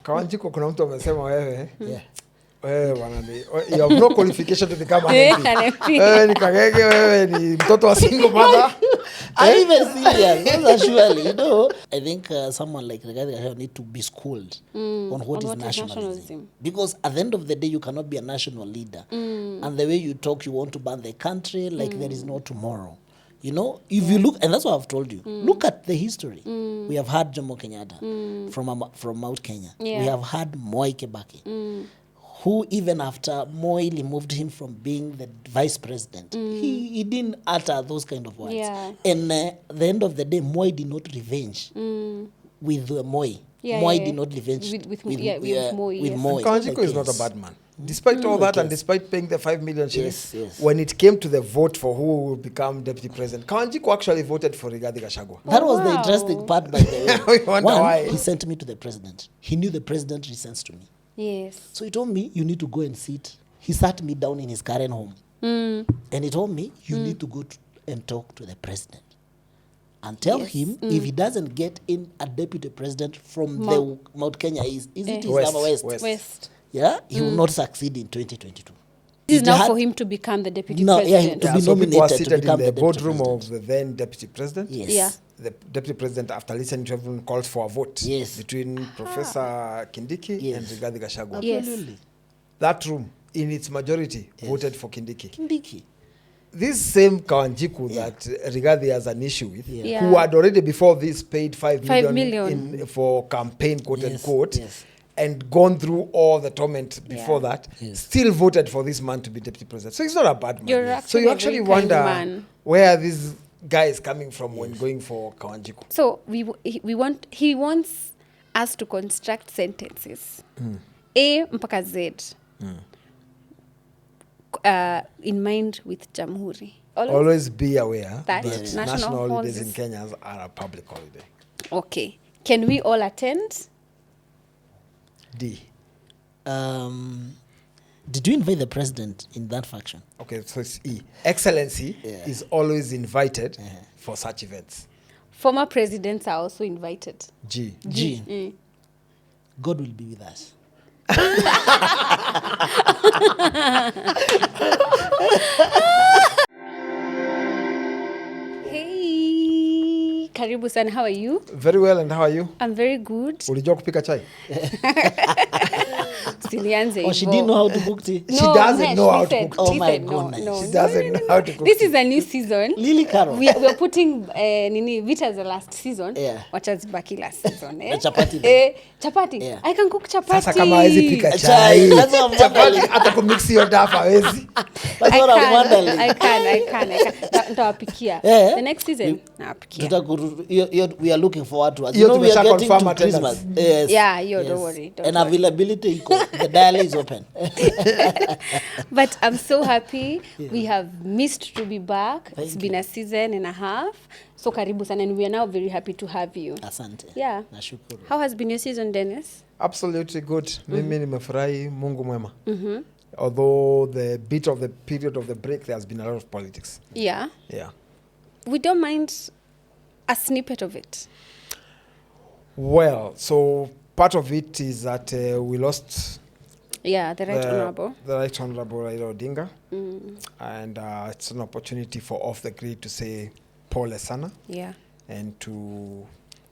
KaWanjiku kuna mtu amesema wewe. Wewe bwana you have no qualification to become an MP. Wewe ni kagege, wewe ni mtoto wa single mother. I'm even serious. Actually, you know, I think someone like Rigathi need to be schooled on what is nationalism. Because at the end of the day, you cannot be a national leader. And the way you talk, you want to ban the country like there is no tomorrow. You know, if you look, and that's what I've told you, look at the history. We have had Jomo Kenyatta from Mount Kenya. We have had Moi Kibaki. Who even after Moi removed him from being the vice president, he didn't utter those kind of words. And at the end of the day, Moi did not revenge with Moi. Moi did not revenge with Moi. KaWanjiku is not a bad man. Despite all that and despite paying the 5 million shillings, when it came to the vote for who will become deputy president, KaWanjiku actually voted for Rigathi Gachagua. That was the interesting part, by the way. We wonder why. He sent me to the president. He knew the president listens to me. Yes. So he told me, you need to go and sit. He sat me down in his current home. And he told me, you need to go and talk to the president. And tell him, if he doesn't get in a deputy president from the Mount Kenya, is it West? Yeah, he will not succeed in 2022. This is now for him to become the deputy president. To be so people are nominated seated to become in the the boardroom deputy of the then deputy president. Yes. Yeah. The deputy president, after listening to everyone, calls for a vote between Professor Kindiki and Rigathi Gachagua. Absolutely. That room, in its majority, voted for Kindiki. This same KaWanjiku that Rigathi has an issue with, who had already before this paid 5 million for campaign, quote unquote, and gone through all the torment before that, still voted for this man to be deputy president. So he's not a bad man. So you actually wonder where this guy is coming from when going for KaWanjiku. So he wants us to construct sentences. A mpaka Z. In mind with Jamhuri. Always be aware that national holidays in Kenya are a public holiday. Okay. Can we all attend? D. Did you invite the president in that faction? Okay, so it's E. Excellency is always invited for such events. Former presidents are also invited. G. God will be with us. Hey, karibu sana. How are you? Very well, and how are you? I'm very good. Ulijua kupika chai? Oh, she didn't know how to cook tea. She doesn't know how to cook. Oh my goodness. She doesn't know how to cook. This is a new season. Lily Carol. We are putting Vita's the last season. Wacha zibaki last season. Chapati. Chapati. I can cook chapati. Sasa kama hawezi pika chai. Chapati hata kumix hiyo dafa hawezi. That's what I'm wondering. I can. Nitawapikia. The next season nawapikia. We are looking forward to it. You know we are getting to Christmas. Yes. Yeah, don't worry. And availability, the dial is open. But I'm so happy. We have missed to be back. It's been a season and a half. So karibu sana, and we are now very happy to have you. Asante. Yeah. Nashukuru. How has been your season, Dennis? Absolutely good. Mimi nimefurahi, Mungu mwema. Although the bit of the period of the break, there has been a lot of politics. Yeah. Yeah. We don't mind a snippet of it. Well, so part of it is that we lost the Right Honorable Raila Odinga. And it's an opportunity for Off the Grid to say pole sana. Yeah. And to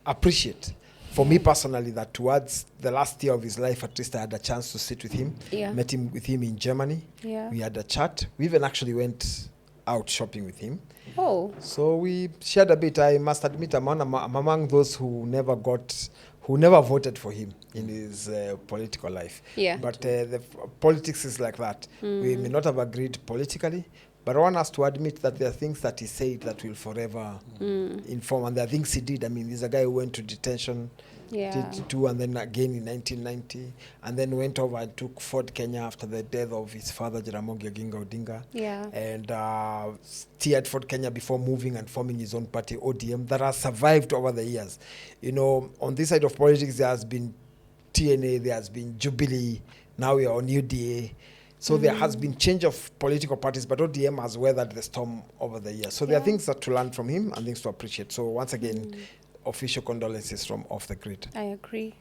appreciate. For me personally, that towards the last year of his life, at least I had a chance to sit with him. Yeah. Met him with him in Germany. Yeah. We had a chat. We even actually went out shopping with him. Oh. So we shared a bit. I must admit, I'm among those who never voted for him in his political life. Yeah. But the politics is like that. We may not have agreed politically, but I want us to admit that there are things that he said that will forever inform, and there are things he did. I mean, there's a guy who went to detention, and then again in 1990, and then went over and took Ford Kenya after the death of his father, Jaramogi Oginga Odinga. Yeah. And steered Ford Kenya before moving and forming his own party, ODM, that has survived over the years. You know, on this side of politics, there has been TNA, there has been Jubilee, now we are on UDA. So there has been change of political parties, but ODM has weathered the storm over the years. So there are things that to learn from him and things to appreciate. So once again, official condolences from Off the Grid. I agree.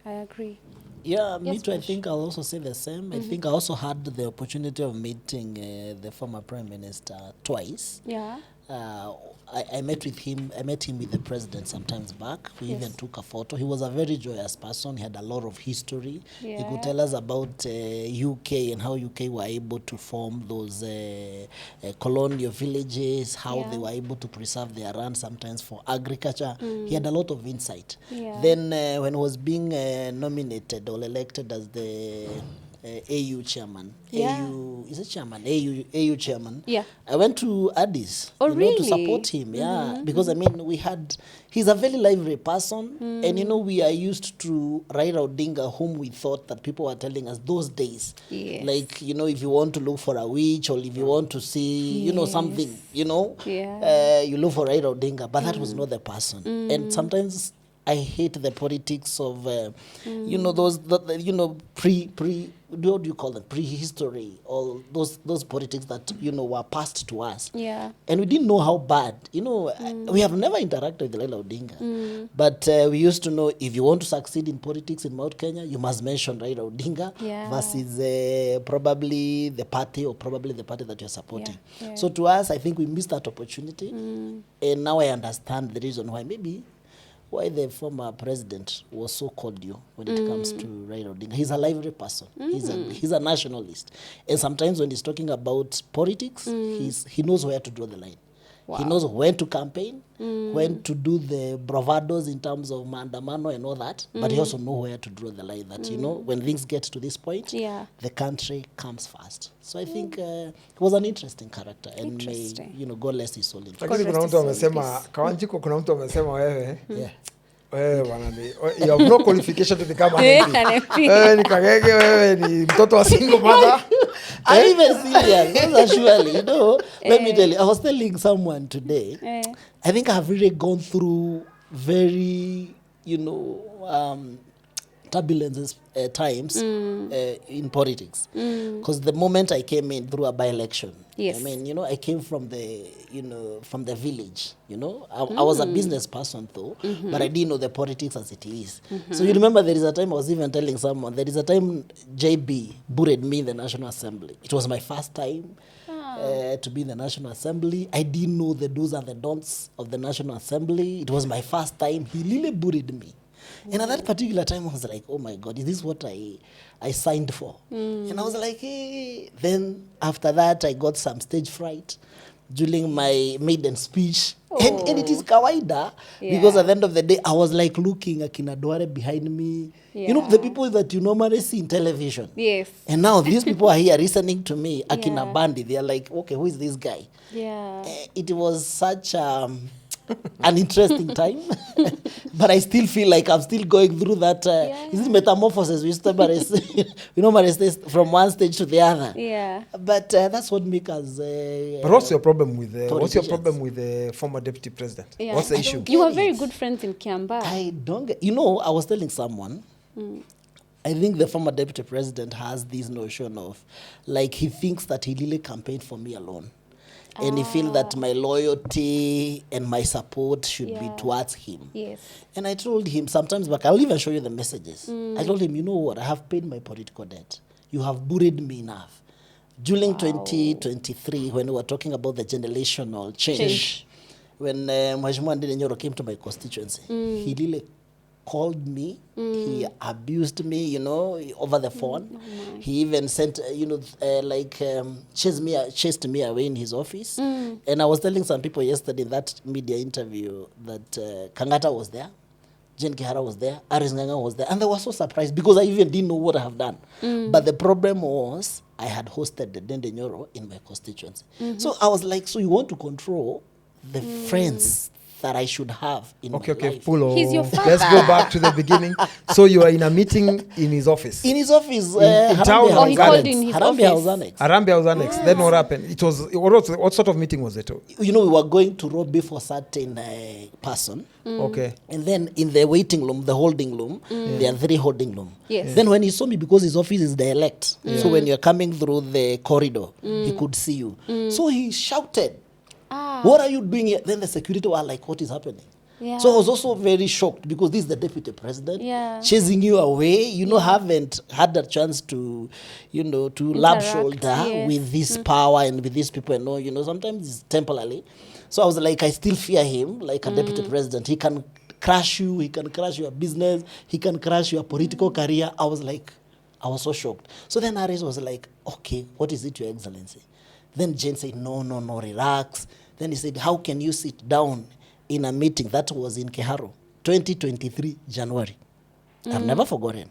Yeah, me Yes, too. I Bush. think I'll also say the same. I think I also had the opportunity of meeting the former Prime Minister twice. Yeah. I met with him. I met him with the president sometimes back. We even took a photo. He was a very joyous person. He had a lot of history. He could tell us about UK and how UK were able to form those colonial villages, how they were able to preserve their land sometimes for agriculture. He had a lot of insight. Yeah. Then when he was being nominated or elected as the AU chairman. AU is it chairman? AU chairman. Yeah. I went to Addis Oh, to really? support him. Yeah. Because I mean he's a very lively person and we are used to Raila Odinga, whom we thought that people were telling us those days. Yes. Like, if you want to look for a witch or if you want to see, something, you look for Raila Odinga, but that was not the person. And sometimes I hate the politics of, those, what do you call them? Prehistory, or those politics that, were passed to us. Yeah. And we didn't know how bad, we have never interacted with Raila Odinga. But we used to know if you want to succeed in politics in Mount Kenya, you must mention Raila Odinga versus probably the party that you're supporting. Yeah. So to us, I think we missed that opportunity. And now I understand the reason why the former president was so cordial when it comes to Raila Odinga. He's a lively person. He's a nationalist. And sometimes when he's talking about politics, he knows where to draw the line. Wow. He knows when to campaign, when to do the bravados in terms of maandamano and all that, but he also knows where to draw the line that, when things get to this point, the country comes first. So I think he was an interesting character and may, God bless his soul. Lakini kuna mtu amesema, KaWanjiku kuna mtu amesema wewe, you have no qualification to become an MP. Wewe ni kagege, wewe ni mtoto wa single mother. I'm even serious, surely, let me tell you, I was telling someone today, I think I've really gone through very, turbulence times in politics. Because the moment I came in through a by-election, I mean, I came from the, from the village, I was a business person though, but I didn't know the politics as it is. So you remember there is a time I was even telling someone, there is a time JB buried me in the National Assembly. It was my first time to be in the National Assembly. I didn't know the do's and the don'ts of the National Assembly. It was my first time. He really buried me. And at that particular time, I was like, oh my God, is this what I signed for? And I was like, hey. Then after that, I got some stage fright during my maiden speech. And it is kawaida, because at the end of the day, I was like looking at Akina Duare behind me. The people that you normally see in television. Yes. And now these people are here listening to me, Akina Bandi. They are like, okay, who is this guy? Yeah. It was such an interesting time, but I still feel like I'm still going through that is it metamorphosis we normally stay from one stage to the other. But that's what makes us but what's your problem with the former deputy president? What's the issue? You were very good friends in Kiambaa. I don't get, I was telling someone, I think the former deputy president has this notion of, like, he thinks that he really campaigned for me alone. And he feels that my loyalty and my support should be towards him. Yes. And I told him sometimes back, I'll even show you the messages. I told him, you know what, I have paid my political debt. You have buried me enough. During 2023, when we were talking about the generational change. When Mheshimiwa Ndindi Nyoro came to my constituency, he really called me, he abused me, over the phone. He even sent, chased me away in his office. And I was telling some people yesterday in that media interview that Kangata was there, Jane Kihara was there, Aris Nganga was there, and they were so surprised because I even didn't know what I have done. But the problem was I had hosted the Ndindi Nyoro in my constituency. So I was like, so you want to control the friends that I should have in my life. He's your father. Let's go back to the beginning. So you are in a meeting in his office. In his office, in town. He called in his office. Harambee House Annex. Then what happened? It was what sort of meeting was it? We were going to lobby for a certain person. Okay. And then in the waiting room, the holding room, there are 3 holding rooms. Yes. Then when he saw me, because his office is direct, so when you're coming through the corridor, he could see you. So he shouted, what are you doing here? Then the security were like, what is happening? Yeah. So I was also very shocked because this is the deputy president chasing you away. Haven't had the chance to, to lap shoulder with this power and with these people. Sometimes it's temporarily. So I was like, I still fear him like a deputy president. He can crash you. He can crash your business. He can crash your political career. I was so shocked. So then Aris was like, okay, what is it, Your Excellency? Then Jane said, no, relax. Then he said, how can you sit down in a meeting that was in Keharo, 2023, January? I've never forgotten.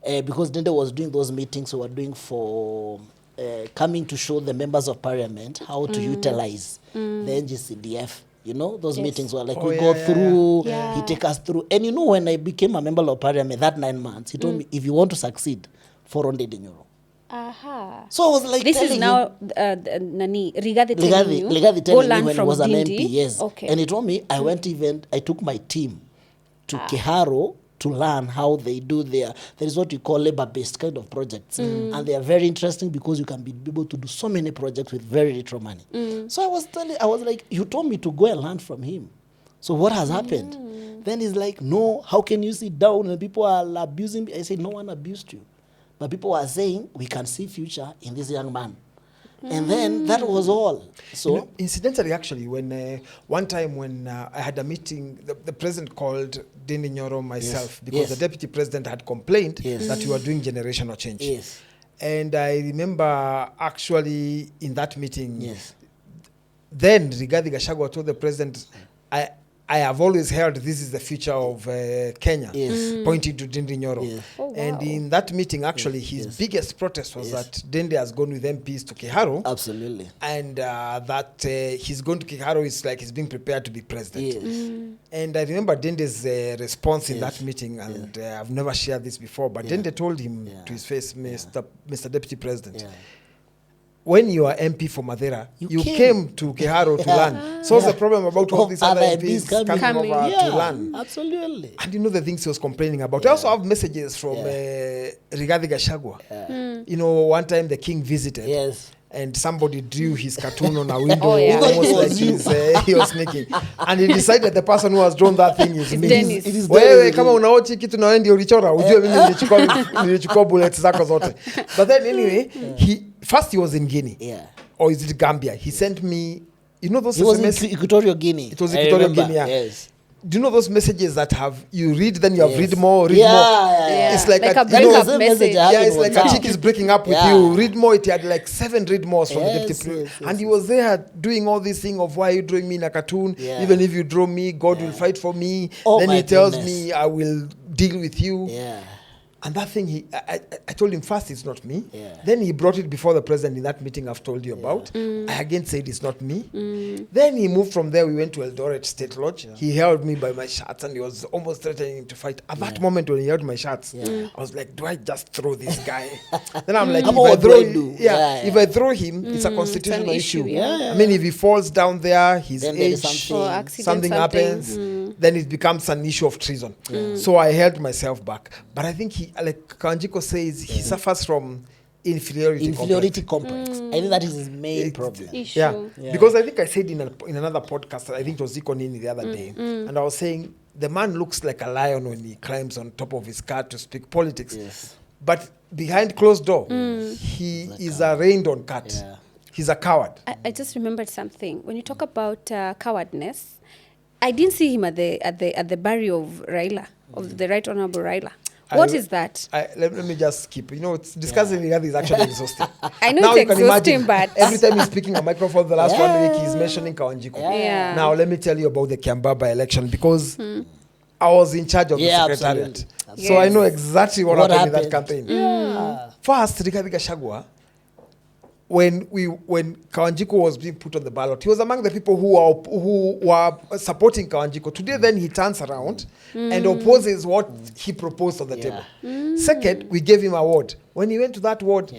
Because Dende was doing those meetings we were doing for coming to show the members of parliament how to utilize the NGCDF. Those meetings were like, we go through, he take us through. And when I became a member of parliament, that 9 months, he told me, if you want to succeed, 400 euro. So I was like, this is now Rigathi telling me when he was an Dindi. MP, yes. Okay. And he told me, I took my team to Keharo to learn how they do there is what we call labor-based kind of projects. And they are very interesting because you can be able to do so many projects with very little money. So I was like, you told me to go and learn from him. So what has happened? Then he's like, no, how can you sit down and people are abusing me? I said, no one abused you. But people are saying, we can see future in this young man. And then that was all. So incidentally, actually, when one time when I had a meeting, the president called Dindi Nyoro, myself, because the deputy president had complained that we were doing generational change. Yes. And I remember actually in that meeting, then Rigathi Gachagua told the president, I have always heard this is the future of Kenya, pointing to Dindi Nyoro. Yes. Oh, wow. And in that meeting, actually, his biggest protest was that Dindi has gone with MPs to Keharo. Absolutely. And that he's going to Keharo is like he's being prepared to be president. Yes. And I remember Dende's response in that meeting, and I've never shared this before, but Dende told him to his face, Mr. Deputy President, when you are MP for Madera, you came to Keharo to learn. So what's the problem about all these other MPs coming over to learn? Absolutely. And the things he was complaining about. I also have messages from Rigathi Gachagua. One time the king visited. Yes. And somebody drew his cartoon on a window, almost like he was sneaking. And he decided the person who has drawn that thing is me. Wewe kama unaochi kitu na wewe ndio ulichora, ujue mimi nilichukua bullets zako zote. But then anyway, he was in Guinea. Or is it Gambia? He sent me, those It was SMS. in Equatorial Guinea. It was Equatorial Guinea. Yes. Do you know those messages that you read, then you have read more, more? It's like a breakup message. It's like a chick is breaking up with you. Read more. It had like 7 read mores from the deputy. And he was there doing all this thing of why are you drawing me in a cartoon? Even if you draw me, God will fight for me. Then he tells me, I will deal with you. And that thing, I told him first, it's not me. Then he brought it before the president in that meeting I've told you about. I again said, it's not me. Then he moved from there. We went to Eldoret State Lodge. He held me by my shirts and he was almost threatening to fight. At that moment when he held my shirts, I was like, do I just throw this guy? Then I'm like, if I throw him, it's a constitutional issue. I mean, if he falls down there, his age, something happens, then it becomes an issue of treason. So I held myself back. But I think like KaWanjiku says, he suffers from inferiority complex. I think that is his main problem. Because I think I said in another podcast, I think it was Ziko Nini the other day, and I was saying the man looks like a lion when he climbs on top of his car to speak politics. But behind closed door, he is a rained-on cat. He's a coward. I just remembered something. When you talk about cowardness, I didn't see him at the burial of Raila, of the Right Honorable Raila. What is that? Let me just skip. It's discussing Rigathi is actually exhausting. I know now it's exhausting, but every time he's speaking a microphone, the last 1 week he's mentioning KaWanjiku. Now let me tell you about the Kiambaba election because I was in charge of the secretariat. So I know exactly what happened in that campaign. First, Rigathi Gachagua, when KaWanjiku was being put on the ballot, he was among the people who were supporting KaWanjiku. Today, then he turns around and opposes what he proposed on the table. Second, we gave him a ward. When he went to that ward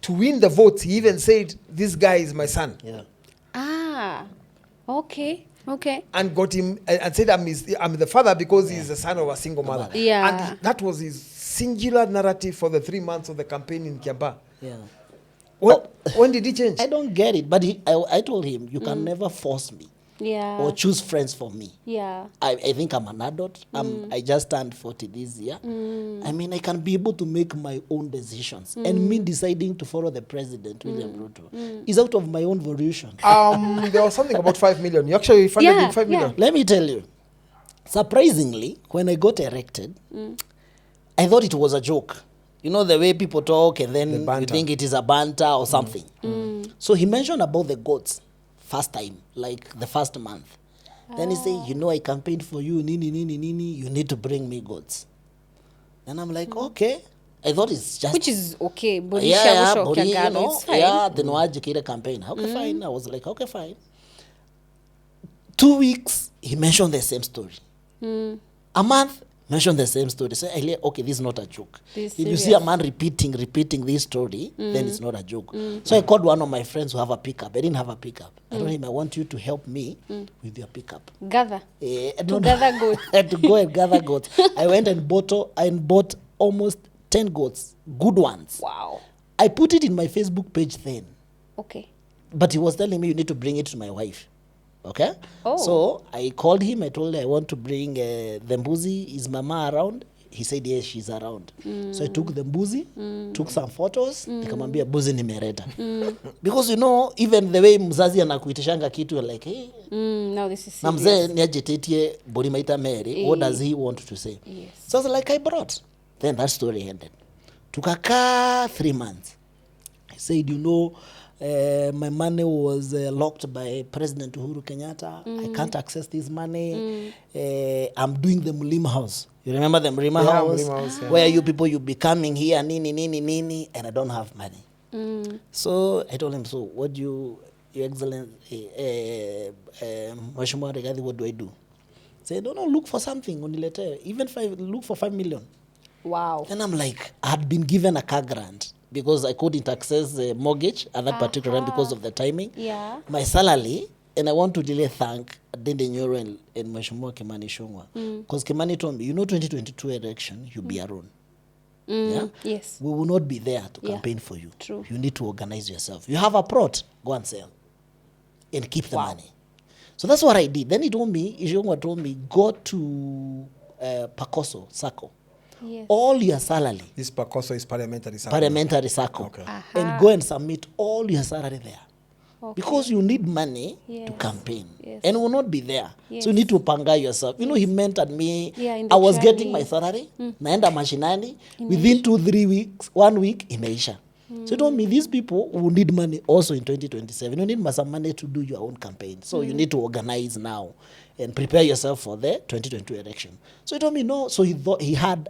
to win the votes, he even said, "This guy is my son." Okay. And got him and said, "I'm the father because he's the son of a single mother." And that was his singular narrative for the 3 months of the campaign in Kiamba. When did he change? I don't get it. But I told him, you can never force me or choose friends for me. Yeah. I think I'm an adult. I just turned 40 this year. I mean, I can be able to make my own decisions. And me deciding to follow the president, William Ruto, is out of my own volition. There was something about 5 million. You actually funded him 5 million. Let me tell you, surprisingly, when I got elected, I thought it was a joke. You know, the way people talk and then you think it is a banter or something. So he mentioned about the goats first time, like the first month. Then he said, you know, I campaigned for you, nini, you need to bring me goats. And I'm like, okay. I thought it's just... Which is okay. Body, you know, it's fine. Yeah, then Wajikira campaign. Okay, fine. I was like, okay, fine. 2 weeks, he mentioned the same story. A month, mentioned the same story. So I okay, this is not a joke. If you see a man repeating this story, then it's not a joke. So I called one of my friends who have a pickup. I didn't have a pickup. I told him, I want you to help me with your pickup. Gather. Gather goats. To go and gather goats. I went and bought almost 10 goats, good ones. Wow. I put it in my Facebook page then. Okay. But he was telling me, you need to bring it to my wife. Okay? Oh. So I called him. I told him I want to bring the mbuzi. Is mama around? He said yes, she's around. So I took the mbuzi, took some photos, nikamwambia mbuzi nimereta. Because you know, even the way mzazi anakuitishanga kitu, you're like, hey. Now this is serious. Na mzee niajetetie bori maita Mary. What does he want to say? Yes. So I was like, I brought. Then that story ended. Tukaka 3 months. I said, you know, my money was locked by President Uhuru Kenyatta. I can't access this money. I'm doing the Mulima House. You remember the Mulima House? Mulima House, where you people, you be coming here, nini, and I don't have money. So I told him, so what do Your Excellency, Mheshimiwa Rigathi, what do I do? He said, no, look for something. Even look for 5 million. Wow. And I'm like, I had been given a car grant because I couldn't access the mortgage at that particular time because of the timing. Yeah. My salary, and I want to really thank Dende Nyoro and Mheshimiwa Kimani Ichung'wah. Because Kimani told me, 2022 election, you'll be around. Yeah? Yes. We will not be there to campaign for you. True. You need to organize yourself. You have a plot, go and sell. And keep the money. So that's what I did. Then Ichung'wah told me, go to Pakoso, Sacco. Yes. All your salary. This Pakoso is parliamentary circle. Parliamentary circle. Okay. And go and submit all your salary there. Okay. Because you need money to campaign. Yes. And will not be there. Yes. So you need to panga yourself. You know, he mentored me. Yeah, I was getting my salary. Naenda mashinani. Within 2-3 weeks, 1 week, imeisha. So he told me, these people will need money also in 2027. You need some money to do your own campaign. So you need to organize now and prepare yourself for the 2022 election. So he told me, no. So he thought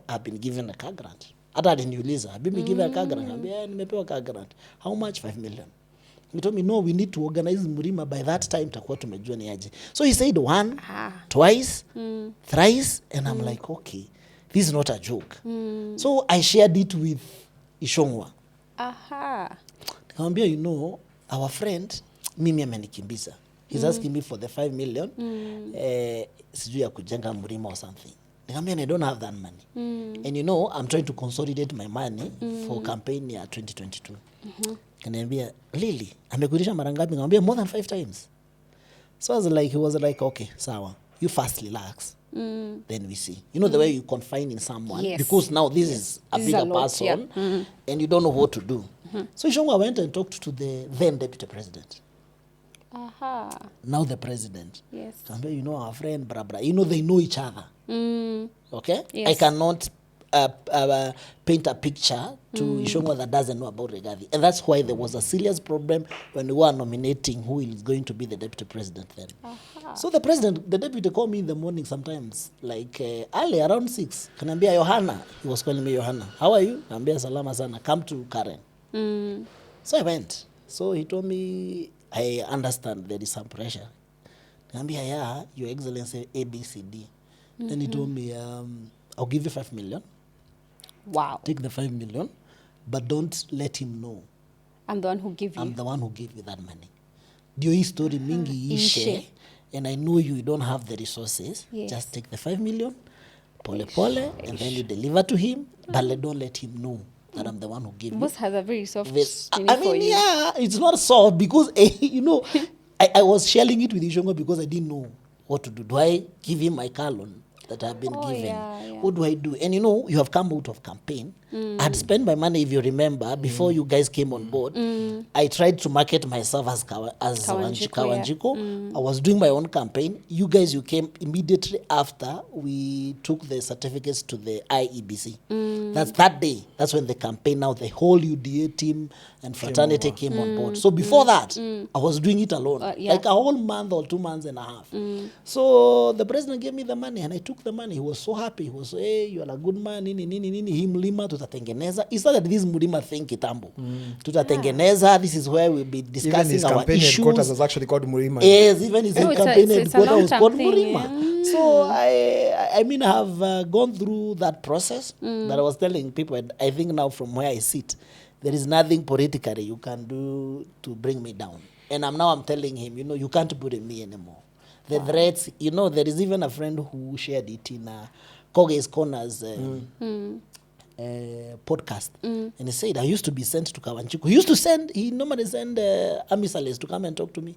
I've been given a car grant. Hata aliniuliza, I've been given a car grant. Nimepewa car grant. How much? 5 million. He told me, no, we need to organize Murima. By that time, takuwa tumejua ni aje. So he said 1, twice, thrice, and I'm like, okay, this is not a joke. So I shared it with Ichung'wah. Nikamwambia, you know, our friend, mimi amenikimbiza. He's asking me for the 5 million. Sijui ya kujenga Murima or something. Nikamwambia, I don't have that money. And you know, I'm trying to consolidate my money for campaign ya 2022. Kaniambia, Lily, amekulisha mara ngapi? Nikamwambia, more than 5 times. So he was like, okay, sawa. You first relax. Then we see. You know the way you confine in someone? Yes. Because now this is a bigger person and you don't know what to do. So Ichung'wah went and talked to the then deputy president. Now the president. Yes. Kaniambia, you know, our friend, bra. You know, they know each other. Okay? Yes. I cannot paint a picture to Ichung'wah that doesn't know about Rigathi. And that's why there was a serious problem when we were nominating who is going to be the deputy president then. So the deputy called me in the morning sometimes, like early around 6. Kaniambia, Yohana, he was calling me Yohana. How are you? Kaniambia, salama sana, come to Karen. So I went. So he told me, I understand there is some pressure. Kaniambia, yeah, Your Excellency, ABCD. Then he told me, I'll give you 5 million. Wow. Take the 5 million, but don't let him know. I'm the one who gave you. I'm the one who gave you that money. Ndio hii story mingi ishe, and I know you don't have the resources. Yes. Just take the 5 million, pole, and then you deliver to him, but don't let him know that I'm the one who gave you. Boss has a very soft I mean, yeah, it's not soft because, you know, I was sharing it with Ishongo because I didn't know what to do. Do I give him my car loan that I've been given? Yeah. What do I do? And you have come out of campaign. I'd spent my money, if you remember, before you guys came on board. I tried to market myself as KaWanjiku. I was doing my own campaign. You guys, you came immediately after we took the certificates to the IEBC. That's that day. That's when the campaign, now the whole UDA team and fraternity came on board. So before that, I was doing it alone. Like a whole month or 2 months and a half. So the president gave me the money and I took the money. He was so happy. He was so, hey, you are a good man. Hii mlima tutatengeneza. It's not that this mlima thing kitambo. Tutatengeneza. This is where we'll be discussing our issues. Headquarters was actually called Murima. Yes, even his campaign headquarters was called Murima. Yeah. So I mean, I have gone through that process that I was telling people. And I think now from where I sit, there is nothing politically you can do to bring me down. And I'm telling him, you can't put in me anymore. The threats, there is even a friend who shared it in Koge's Corners podcast. And he said, I used to be sent to KaWanjiku. He normally send amisales to come and talk to me.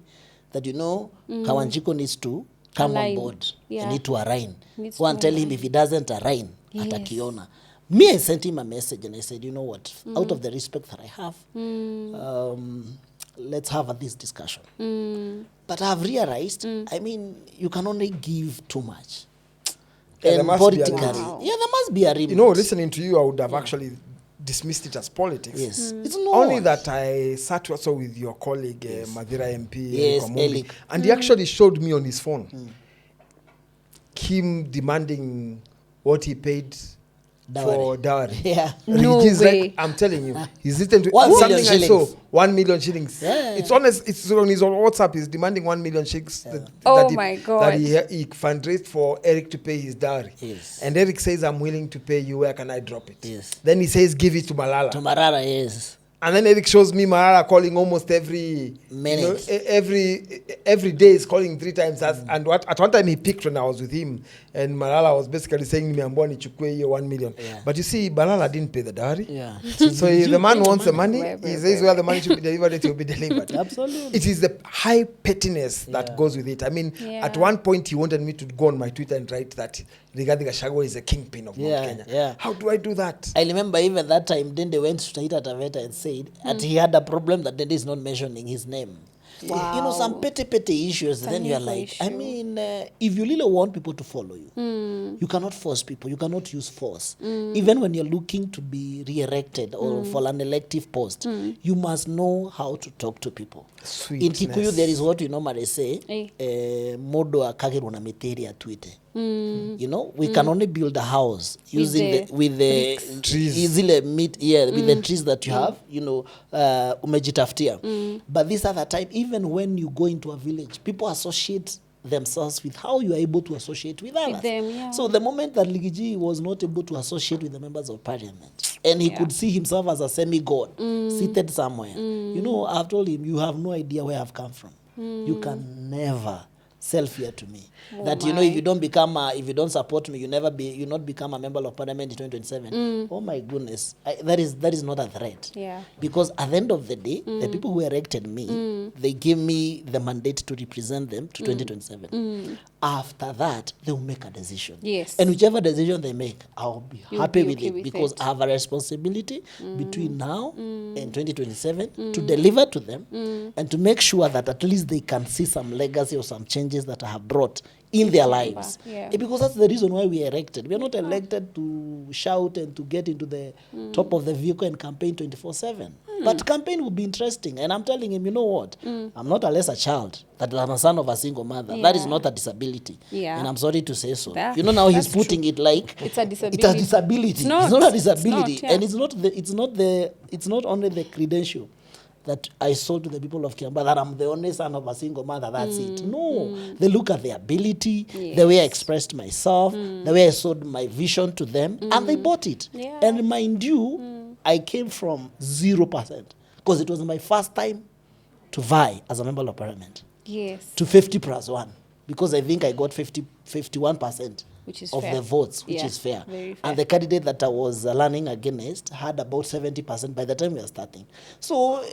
That, KaWanjiku needs to come on board. I need to arraign. Go and tell him if he doesn't arraign, atakiona. Me, I sent him a message and I said, you know what, out of the respect that I have, let's have this discussion. But I've realized, I mean, you can only give too much. Yeah, and politically, there must be a limit. Listening to you, I would have actually dismissed it as politics. Yes. It's not. Only that I sat also with your colleague, Madira MP, Elik. and he actually showed me on his phone him demanding what he paid for dowry. Yeah. No way. Like, I'm telling you, he's written to 1 million something I saw. shillings. 1 million shillings. Yeah. It's honest. It's on his WhatsApp. He's demanding 1 million shillings. My God. That he fundraised for Eric to pay his dowry. Yes. And Eric says, "I'm willing to pay you. Where can I drop it?" Yes. Then he says, "Give it to Malala." To Marara, yes. And then Eric shows me Malala calling almost every minute. Every day is calling 3 times. And at one time he picked when I was with him, and Malala was basically saying, "Nimeambiwa nichukue hiyo 1 million." Yeah. But you see, Malala didn't pay the dowry. Yeah. So if the man wants the money, he says where the money should be delivered, it will be delivered. Absolutely. It is the high pettiness that goes with it. I mean, at one point he wanted me to go on my Twitter and write that Rigathi Gachagua is a kingpin of Mount Kenya. Yeah. How do I do that? I remember even that time, then they went to Taita Taveta and said that he had a problem that Dede is not mentioning his name. Wow. Some petty issues. Then you're like, I mean, if you really want people to follow you, you cannot force people. You cannot use force. Even when you're looking to be re-elected or for an elective post, you must know how to talk to people. Sweetness. In Kikuyu, there is what we normally say, modo akagiru na miteri atuite. We can only build a house using with the trees. With the trees that you have, umejitaftia. But this other time, even when you go into a village, people associate themselves with how you are able to associate with others. With them, yeah. So the moment that Ligiji was not able to associate with the members of parliament, and he could see himself as a semi-god seated somewhere, I've told him, you have no idea where I've come from. You can never sell fear to me. That if you don't support me, you not become a member of parliament in 2027. Oh my goodness, that is not a threat. Yeah. Because at the end of the day, the people who elected me, they gave me the mandate to represent them to 2027. After that, they will make a decision. Yes. And whichever decision they make, I'll be happy with okay it with because it. I have a responsibility between now and 2027 to deliver to them and to make sure that at least they can see some legacy or some changes that I have brought in their lives. Yeah. Because that's the reason why we are elected. We are not elected to shout and to get into the top of the vehicle and campaign 24/7. But campaign will be interesting. And I'm telling him, you know what? I'm not a lesser child. That I'm a son of a single mother. That is not a disability. Yeah. And I'm sorry to say so. Now he's putting it like it's a disability. It's a disability. It's not a disability. It's not, And it's not only the credential that I sold to the people of Kiamba, that I'm the only son of a single mother, that's it. No. They look at the ability, the way I expressed myself, the way I sold my vision to them, and they bought it. Yeah. And mind you, I came from 0%, because it was my first time to vie as a member of parliament. Yes. To 50+1, because I think I got 51% of the votes, which is fair. And the candidate that I was running against had about 70% by the time we were starting. So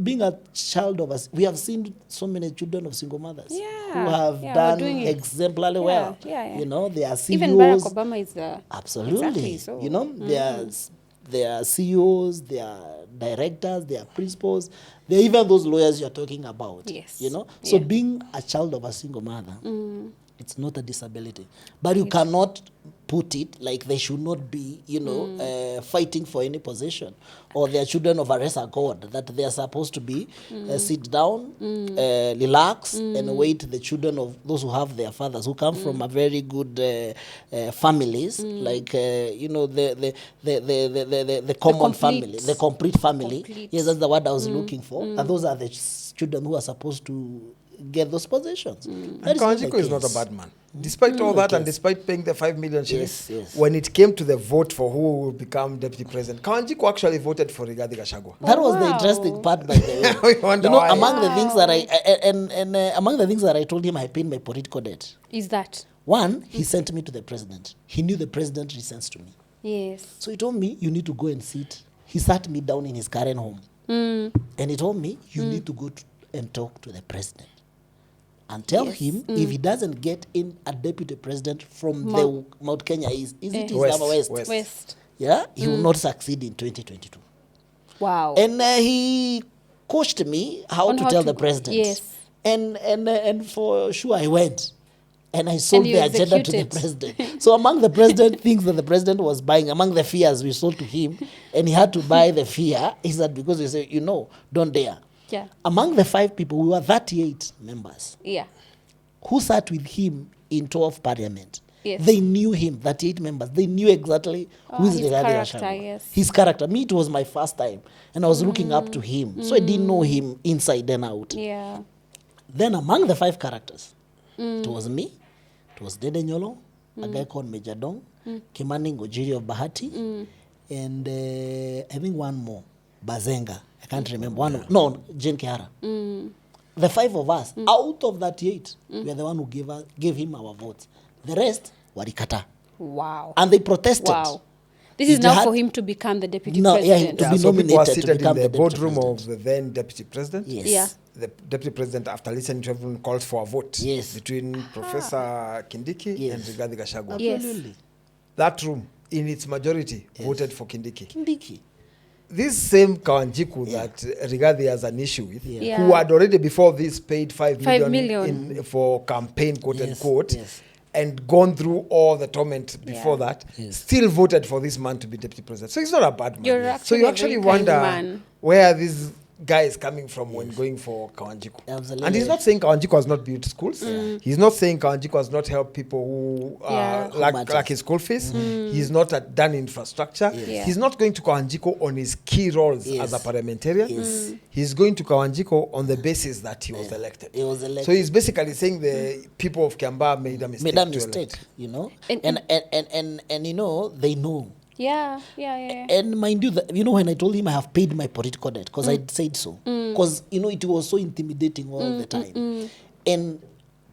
being a child of us, we have seen so many children of single mothers who have done exemplarily well. You know, they are CEOs. Even Barack Obama is absolutely. Exactly, so. You know, they are CEOs, they are directors, they are principals, they are even those lawyers you're talking about. Yes. You know, so being a child of a single mother, it's not a disability, but you cannot put it like they should not be, you know, fighting for any position, or they are children of a lesser God, that they are supposed to be sit down, relax, and wait the children of those who have their fathers, who come from a very good families, like you know, the common family, the complete family. Yes, that's the word I was looking for. And those are the children who are supposed to get those positions. And KaWanjiku is not a bad man. Despite all that, and despite paying the 5 million shillings, when it came to the vote for who will become deputy president, KaWanjiku actually voted for Rigathi Gachagua. That was the interesting part, by the way. You know, among the things that among the things that I told him I paid my political debt is that one, he sent me to the president. He knew the president listens to me. Yes. So he told me, you need to go and sit. He sat me down in his current home, and he told me, you need to go and talk to the president and tell him if he doesn't get in a deputy president from the Mount Kenya is it West. Yeah, he will not succeed in 2022. Wow. And he coached me how to tell the president. Yes. And for sure I went. And I sold the agenda to the president. So among the president things that the president was buying, among the fears we sold to him, and he had to buy the fear, is that because he said, you know, don't dare. Yeah. Among the 5 people, we were 38 members. Yeah. Who sat with him in 12 parliament. Yes. They knew him, 38 members. They knew exactly who is Rigathi Gachagua. Yes. His character. Me, it was my first time. And I was looking up to him. So I didn't know him inside and out. Yeah. Then among the 5 characters, it was me, it was Dede Nyolo, a guy called Major Dong, Kimani Ngojiri of Bahati, and I think one more, Bazenga. I can't remember. Jane Kiara. The 5 of us, out of that 8, we are the one who gave him our votes. The rest, warikata. Wow. And they protested. Wow. This is now for him to become the deputy president. To be so nominated people were seated to become in the the boardroom president. of the then deputy president. Yes. Yeah. The deputy president, after listening to everyone, calls for a vote between Professor Kindiki and Rigathi Gachagua. Absolutely. That room, in its majority, voted for Kindiki. This same KaWanjiku that Rigathi has an issue with, who had already before this paid 5 million for campaign, quote unquote, and gone through all the torment before that, still voted for this man to be deputy president. So he's not a bad man. So you actually wonder where this guy is coming from when going for KaWanjiku. Absolutely. And he's not saying KaWanjiku has not built schools. He's not saying KaWanjiku has not helped people who lack his school fees. He's not done infrastructure. He's not going to KaWanjiku on his key roles as a parliamentarian. He's going to KaWanjiku on the basis that he was elected. So he's basically saying the people of Kiambaa made a mistake. You know, and you know, they know. Yeah. And mind you, you know, when I told him I have paid my political debt, because I said so, because, you know, it was so intimidating all the time. And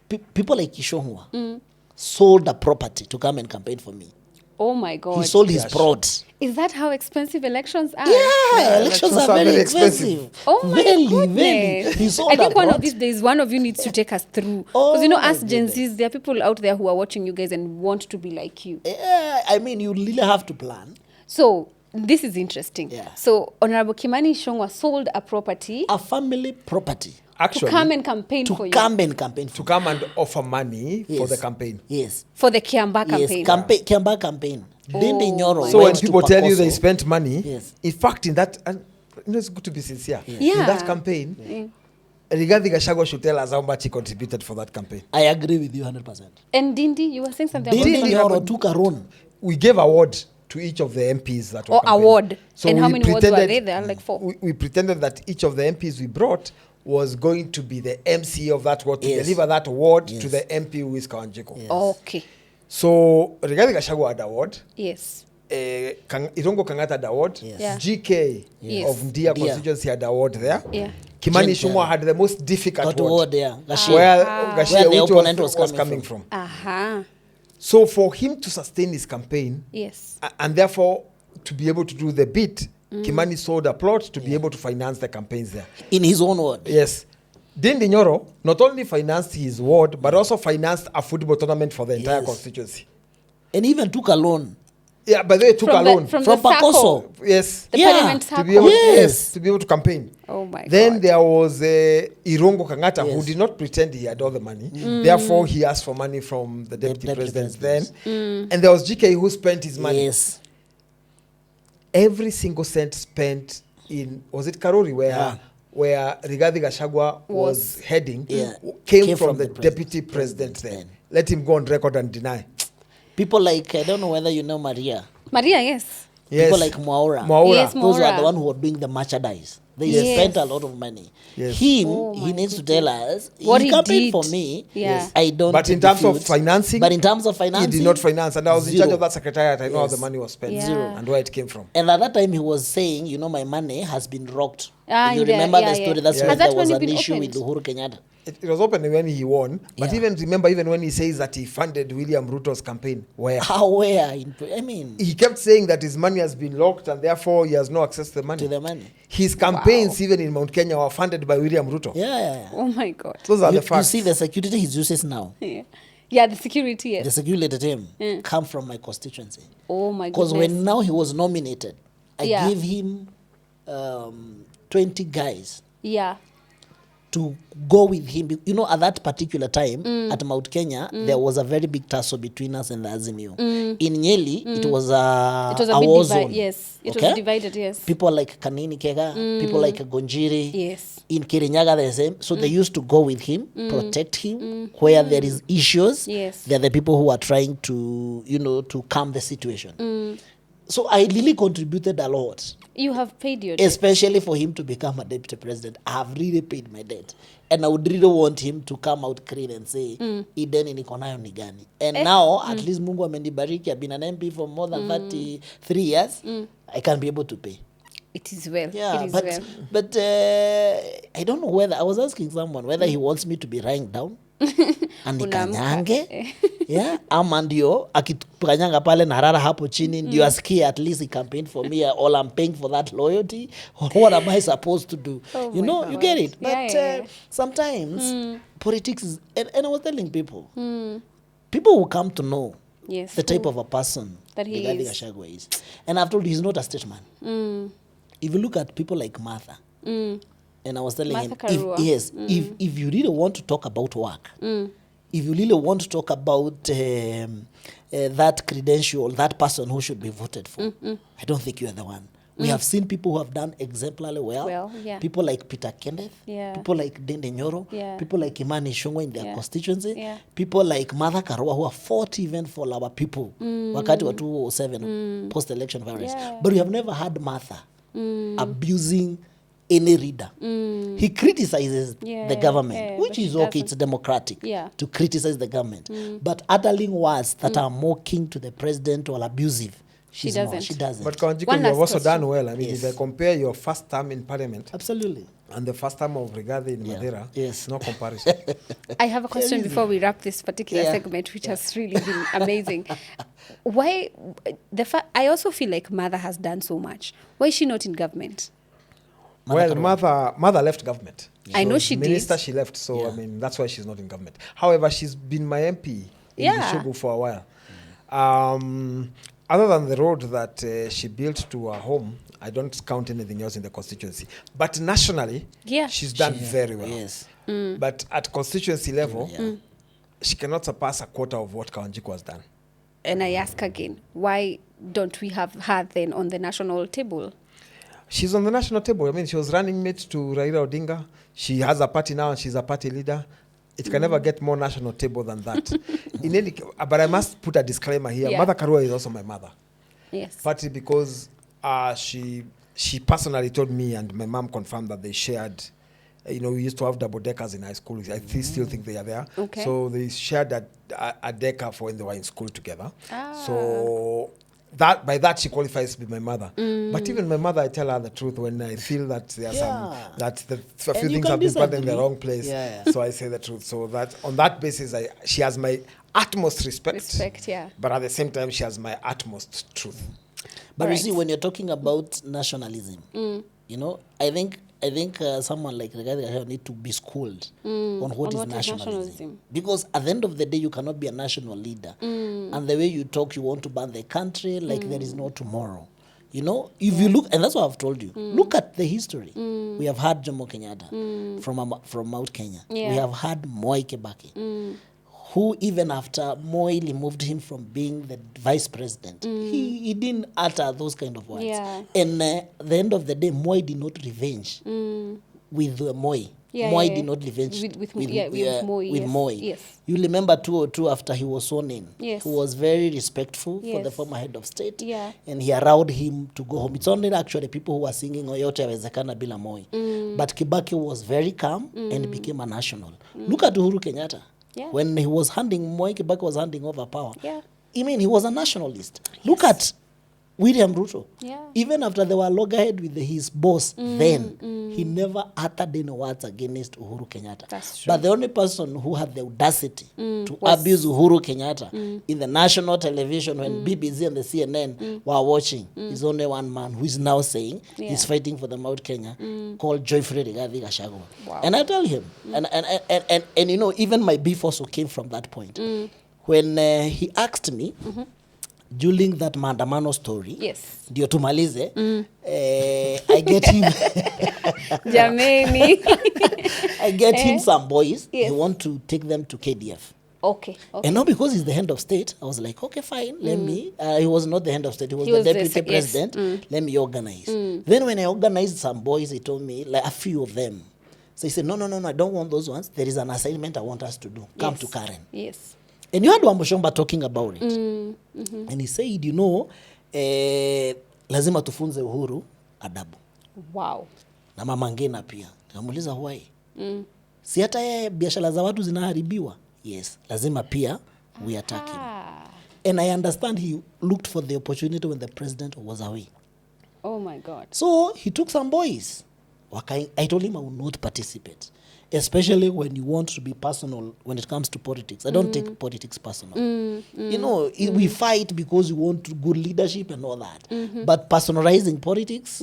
people like Ishonhua sold a property to come and campaign for me. Oh my God. He sold his prod. Is that how expensive elections are? Yeah, elections are very expensive. Oh my goodness. He sold I think one of these days, one of you needs to take us through. Because, you know, us Gen Zs, there are people out there who are watching you guys and want to be like you. Yeah, I mean, you really have to plan. So, this is interesting. Yeah. So, Honorable Kimani Ichung'wah sold a property. A family property. Actually, to come and campaign for you. To come and campaign for To come and offer money for the campaign. Yes. For the Kiambaa campaign. Yes, Kiambaa campaign. So when people tell you they spent money, in fact, in that, and you know, it's good to be sincere. In that campaign, Rigathi Gachagua should tell us how much he contributed for that campaign. I agree with you 100%. And Dindi, you were saying something Dindi Nyoro took a run. We gave award to each of the MPs that were award. So and how many awards were there? There are like 4. We pretended that each of the MPs we brought was going to be the MC of that award, to deliver that award to the MP who is KaWanjiku. Okay. So Rigathi Gachagua had award. Yes. Irongo Kangata had award. GK of Ndia constituency had award there. Yeah. Kimani Ichung'wah had the most difficult award. Where Where Gashia the opponent was coming from. So for him to sustain his campaign, Yes. and therefore to be able to do the bit, Kimani sold a plot to be able to finance the campaigns there. In his own word. Yes. Ndindi Nyoro not only financed his ward, but also financed a football tournament for the entire constituency. And even took a loan. Yeah, but they took a loan from from the circle. Pacoso. Yes. The Yeah, parliament to circle. To be able, Yes. to be able to campaign. Oh my Then God. there was Irongo Kangata, who Yes. did not pretend he had all the money. Therefore, he asked for money from the deputy president then. And there was GK who spent his money. Yes. Every single cent spent in, was it Karori, where Rigathi Gachagua was heading, came from the deputy president then. Let him go on record and deny. People like, I don't know whether you know Maria. Maria, yes. Yes. People like Mwaura. Yes, Those were Mwaura. the one who were doing the merchandise. They Yes. spent a lot of money. Yes. Him, Oh he my needs to tell us, What he he campaigned did. for me. Yeah. Yes. I don't But in terms of refute. financing, But in terms of financing, he did not finance. And I was in zero. charge of that secretariat. I know how Yes. the money was spent. Yeah. Zero. And where it came from. And at that time, he was saying, you know, my money has been rocked. Ah, you yeah, remember yeah, the story? yeah. That's Yeah. when Has that there was money an been issue opened? with Uhuru Kenyatta. It was open when he won. But Yeah. even remember, even when he says that he funded William Ruto's campaign, where How, where? I mean, he kept saying that his money has been locked and therefore he has no access to the money. to the money. His campaigns, even in Mount Kenya, were funded by William Ruto. Yeah. Oh my God. Those are You, the facts. you see the security he uses now. Yeah. Yeah, the security, yes. The security team come from my constituency. Oh my Because goodness. when now he was nominated, I Yeah. gave him 20 guys Yeah. to go with him. You know, at that particular time at Mount Kenya, there was a very big tussle between us and the Azimio. In Nyeri, it was a, It was a bit war divided. zone. Yes. It Okay? was divided, yes. People like Kanini Kega, people like Gonjiri. Yes. In Kirinyaga, the same. So they used to go with him, protect him. Where there is issues, Yes. they're the people who are trying to, you know, to calm the situation. So I really contributed a lot, You have paid your debt. especially for him to become a deputy president. I have really paid my debt. And I would really want him to come out clean and say, ideni niko nayo ni gani. And now, at least Mungu amenibariki. I've been an MP for more than 33 years. I can be able to pay. It is well. Yeah, it is but well. but I don't know whether I was asking someone whether he wants me to be lying down and nikanyange, yeah, ama ndio akikanyanga pale na rara hapo chini ndio asikie at least he campaigned for me, or I'm paying for that loyalty, or what am I supposed to do? Oh You my know, you God. get it. Yeah, But yeah. sometimes politics is, and I was telling people, people will come to know Yes. the type of a person That he Rigathi is. Gachagua is. And I've told you, he's not a statesman. If you look at people like Martha, and I was telling Martha him, Karua. if you really want to talk about work, if you really want to talk about that credential, that person who should be voted for, I don't think you are the one. We have seen people who have done exemplarily well. Yeah. People like Peter Kenneth, Yeah. people like Ndindi Nyoro, Yeah. people like Imani Ichung'wah in their Yeah. constituency, Yeah. people like Martha Karua who have fought even for our people wakati wa 2007 post-election violence. Yeah. But we have never had Martha abusing any leader. He criticizes Yeah, the government, yeah, which but he is okay, it's doesn't. democratic Yeah. to criticize the government. But uttering words that are mocking to the president or abusive, She not. doesn't. She doesn't. But Kawanjiku, One you have last also done question. well. I mean, Yes. if I compare your first term in parliament Absolutely. and the first term of Rigathi in Yeah. Madeira, Yes. no comparison. I have a question before we wrap this particular Yeah. segment, which has really been amazing. Why I also feel like Mother has done so much. Why is she not in government? Well, mother left government. I know was she did. minister, she left. So, Yeah. I mean, that's why she's not in government. However, she's been my MP in Yeah. Gishugu for a while. Other than the road that she built to her home, I don't count anything else in the constituency. But nationally, Yeah. she's done very well. Yes. But at constituency level, Yeah. she cannot surpass a quarter of what Kawanjiku has done. And I ask again, why don't we have her then on the national table? She's on the national table. I mean, she was running mate to Raila Odinga. She has a party now and she's a party leader. It can never get more national table than that. But I must put a disclaimer here. Yeah. Mother Karua is also my mother. Yes. Partly because she personally told me and my mom confirmed that they shared, we used to have double deckers in high school. I still think they are there. Okay. So they shared a decker for when they were in school together. Ah. So by that she qualifies to be my mother. But even my mother, I tell her the truth when I feel that there are a few And you things can have been put in the disagree. wrong place. Yeah. So I say the truth. So that on that basis, she has my utmost respect. Respect, yeah. But at the same time, she has my utmost truth. But you see, when you're talking about nationalism, you know, I think someone like Rigathi need to be schooled on what is nationalism. Because at the end of the day, you cannot be a national leader. And the way you talk, you want to ban the country like there is no tomorrow. You know, if you look, and that's what I've told you, look at the history. We have had Jomo Kenyatta from Mount Kenya. Yeah. We have had Moi Kibaki, who even after Moi removed him from being the vice president, he didn't utter those kind of words. Yeah. And at the end of the day, Moi did not revenge with Moi. Moi did not revenge with Moi. With Yes. Moi. Yes. You remember 202 after he was sworn in. Yes. He was very respectful for Yes. the former head of state. Yeah. And he allowed him to go home. It's only actually people who were singing Oyote Yawezekana Bila Moi. But Kibaki was very calm and became a national. Look at Uhuru Kenyatta. Yeah. When he was Moi Kibaki was handing over power. Yeah. I mean, he was a nationalist. Look at William Ruto. Yeah. Even after they were loggerhead with his boss, then he never uttered any words against Uhuru Kenyatta. That's true. But the only person who had the audacity to abuse Uhuru Kenyatta in the national television when BBC and the CNN were watching is only one man who is now saying he's fighting for the Mount Kenya, called Joyfrey Rigathi Gachagua. Wow. And I tell him, and you know, even my beef also came from that point. When he asked me, during that maandamano story, Yes. ndio tumalize, I get him Jameni. I get him some boys. Yes. He want to take them to KDF. Okay. And now because he's the head of state, I was like, okay, fine, let me. He was not the head of state, he was the deputy president. Let me organize. Then when I organized some boys, he told me, like a few of them. So he said, no, I don't want those ones. There is an assignment I want us to do. Come to Karen. Yes. And you had Wambushomba talking about it. And he said, you know, lazima tufunze Uhuru adabu. Wow. Na Mama Ngina pia. Nikamuuliza why? Si hata yeye biashara za watu zinaharibiwa. Yes, lazima pia we attack him. And I understand he looked for the opportunity when the president was away. Oh my God. So he took some boys. I told him I will not participate. Especially when you want to be personal when it comes to politics. I don't take politics personal. You know, we fight because we want good leadership and all that. But personalizing politics,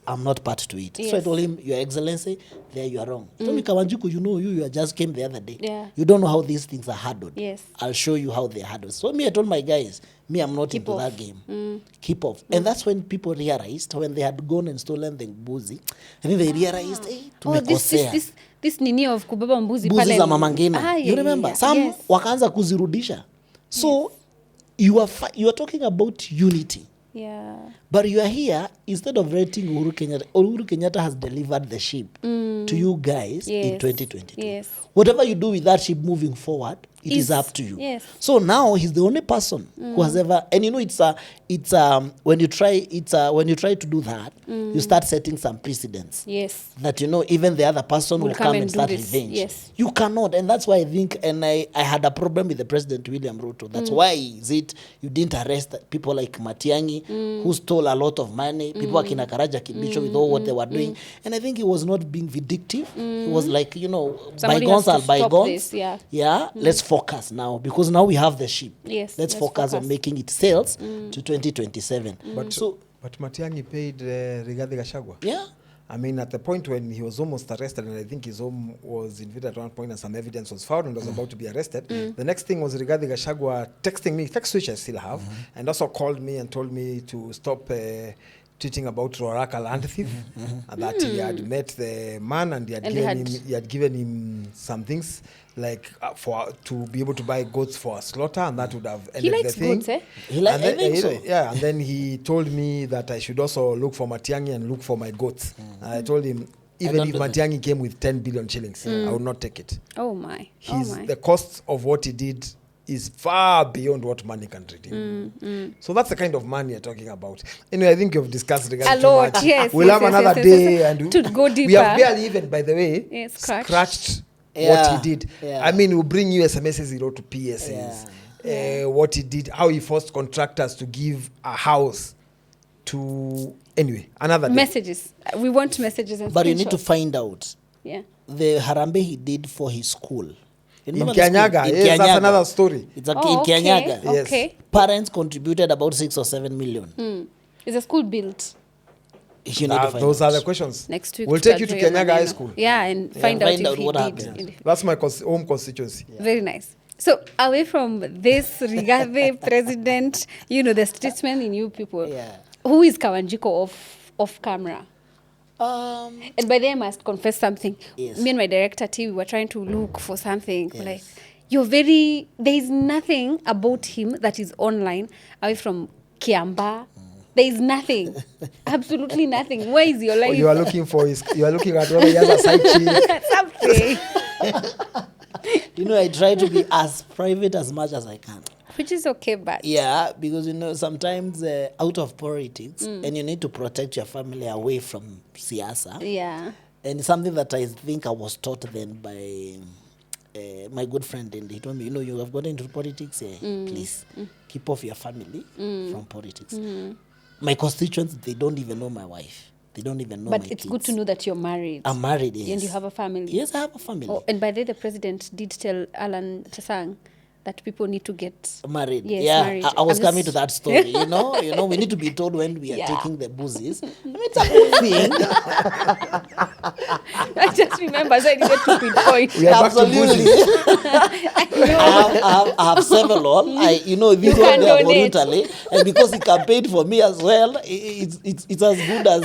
I'm not part to it. Yes. So I told him, Your Excellency, there you are wrong. He told me, KaWanjiku, you know, you just came the other day. Yeah. You don't know how these things are handled. Yes. I'll show you how they're handled. So I told my guys, I'm not into that game. Keep off. And that's when people realized, when they had gone and stolen the mbuzi, I think they realized, hey, tumekosea. This nini of kubeba mbuzi pale za Mama Ngina. You remember? Some wakaanza kuzirudisha. So you are talking about unity. Yeah. But you are here, instead of rating Uhuru Kenyatta has delivered the ship to you guys in 2022. Yes. Whatever you do with that ship moving forward, it is up to you. Yes. So now he's the only person who has ever, and you know, when you try to do that, you start setting some precedents. Yes. That, you know, even the other person will come and start revenge. Yes. You cannot, and that's why I think, and I had a problem with the President William Ruto. That's why you didn't arrest people like Matiang'i, who stole a lot of money, people like Karaja Kibicho with all what they were doing. And I think he was not being vindictive. He was like, you know, bygones are bygones. Let's focus now, because now we have the ship. Yes. Let's focus on making it sales to 2027. But Matiang'i paid Rigathi Gachagua. Yeah. I mean, at the point when he was almost arrested, and I think his home was invaded at one point and some evidence was found and was about to be arrested, the next thing was Rigathi Gachagua texting me, text which I still have, and also called me and told me to stop tweeting about Roraka land thief, and that he had met the man and he had given him some things like to be able to buy goats for a slaughter, and that would have ended the thing. Goats, eh? I think so. Yeah, and then he told me that I should also look for Matiang'i and look for my goats. And I told him, even if Matiang'i came with 10 billion shillings, I would not take it. Oh my. The cost of what he did is far beyond what money can redeem. So that's the kind of money you're talking about. Anyway, I think you've discussed Rigathi too much. Yes, we'll have another day and to go deeper. We have barely even, by the way, scratched what he did. Yeah. I mean, we'll bring you SMSs he wrote to PSs. What he did, how he forced contractors to give a house to... Anyway, another day. Messages. We want messages and But you need to find out the Harambee he did for his school. In Kianyaga, yes, that's another story. It's in Kianyaga. Yes. Okay. Parents contributed about 6 or 7 million. Is a school built? You need to find Those out. are the questions. Next week We'll take you to Kianyaga High School. Yeah, and find out if he what did. happened. That's my home constituency. Very nice. So away from this Rigathi president, the statesman in you people. Yeah. Who is KaWanjiku off camera? And by the way, I must confess something. Yes. Me and my director T, we were trying to look for something. Yes. Like, there is nothing about him that is online away from Kiamba. There is nothing. Absolutely nothing. Where is your life? You are looking at whether he has a side chick. Something. I try to be as private as much as I can. Which is okay, but... Yeah, because, sometimes out of politics, and you need to protect your family away from siasa. Yeah. And it's something that I think I was taught then by my good friend. And he told me, you have gotten into politics, please keep off your family from politics. My constituents, they don't even know my wife. They don't even know my kids. But it's good to know that you're married. I'm married, yes. And you have a family. Yes, I have a family. Oh, and by the way, the president did tell Alan Chesang that people need to get married. Yes, yeah, married. I was coming to that story. We need to be told when we are taking the boozies. It's a good thing. I just remember, so I needed to pinpoint. We are back to Absolutely. I have several. These ones are voluntarily, and because he campaigned for me as well, it's as good as.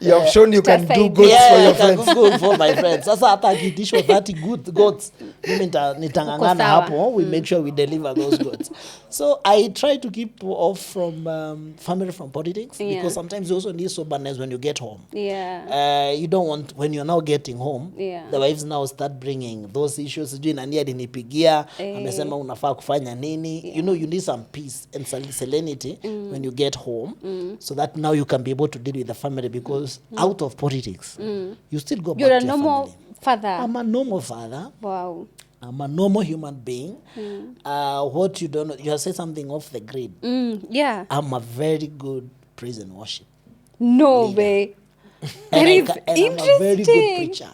You have shown you can do good for your friends. Good for my friends. Sasa hata akitishwa 30 good goats, mimi nitangangana hapo. We make sure we deliver those goods. So I try to keep off from family, from politics, because sometimes you also need soberness when you get home. Yeah. You don't want, when you're now getting home, Yeah. the wives now start bringing those issues. Sijui nani alinipigia, amesema unafaa kufanya nini. You need some peace and serenity when you get home, so that now you can be able to deal with the family, because out of politics, you still go back to your family. You're a normal father. I'm a normal father. Wow. I'm a normal human being. What you don't know, you have said something off the grid. Yeah. I'm a very good praise and worship. No way. That is interesting. I'm a very good preacher.